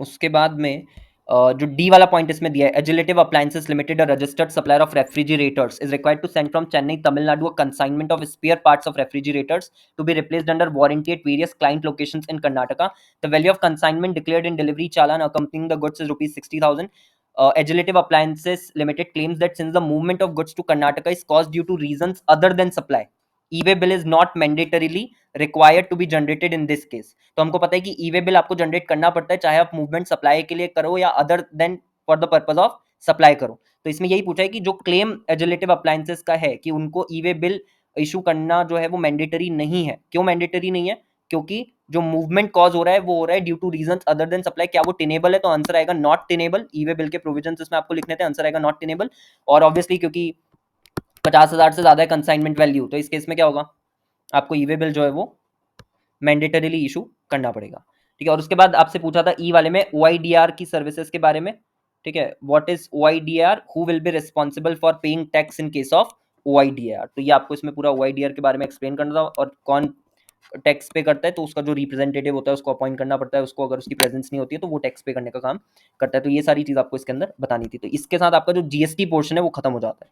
उसके बाद में जो डी वाला पॉइंट इसमें दिया है, Agilative appliances limited, registered supplier of refrigerators, is required to send from Chennai Tamil Nadu a consignment of spare parts of refrigerators to be replaced under warranty at various client locations in Karnataka. The value of consignment declared in delivery challan accompanying the goods is rupees 60,000. Agility Appliances Limited claims that since the movement of goods to Karnataka is caused due to reasons other than supply, e way bill is not mandatorily required to be generated in this case. तो हमको पता है कि e-way bill आपको generate करना पड़ता है चाहे आप मूवमेंट सप्लाई के लिए करो या other than for the purpose of supply करो. तो इसमें यही पूछा है कि जो क्लेम एजिलेटिव अप्लायंसेस का है कि उनको ई-वे बिल इशू करना जो है वो मैंडेटरी नहीं है. क्यों मैंडेटरी नहीं है? क्योंकि जो मूवमेंट कॉज हो रहा है वो हो रहा है due two reasons other than supply. क्या वो टिनेबल है? तो आंसर आएगा नॉट टिनेबल. ई-वे बिल के प्रोविजंस इसमें आपको लिखने थे, आंसर आएगा नॉट टिनेबल. और ऑब्वियसली क्योंकि 50,000 से ज्यादा है कंसाइनमेंट वैल्यू, तो इस केस में क्या होगा? आपको ई-वे बिल जो है वो मैंडेटरीली इशू करना पड़ेगा. ठीक है, और उसके बाद आपसे पूछा था ई वाले में OIDR की सर्विसेज के बारे में. ठीक है, what is OIDR? Who will be responsible for paying tax in case of OIDR? तो ये आपको इसमें पूरा OIDR के बारे में एक्सप्लेन करना था. और कौन टैक्स पे करता है? तो उसका जो रिप्रेजेंटेटिव होता है उसको अपॉइंट करना पड़ता है. उसको अगर उसकी प्रेजेंस नहीं होती है तो वो टैक्स पे करने का काम करता है. तो ये सारी चीज आपको इसके अंदर बतानी थी. तो इसके साथ आपका जो GST पोर्शन है वो खत्म हो जाता है.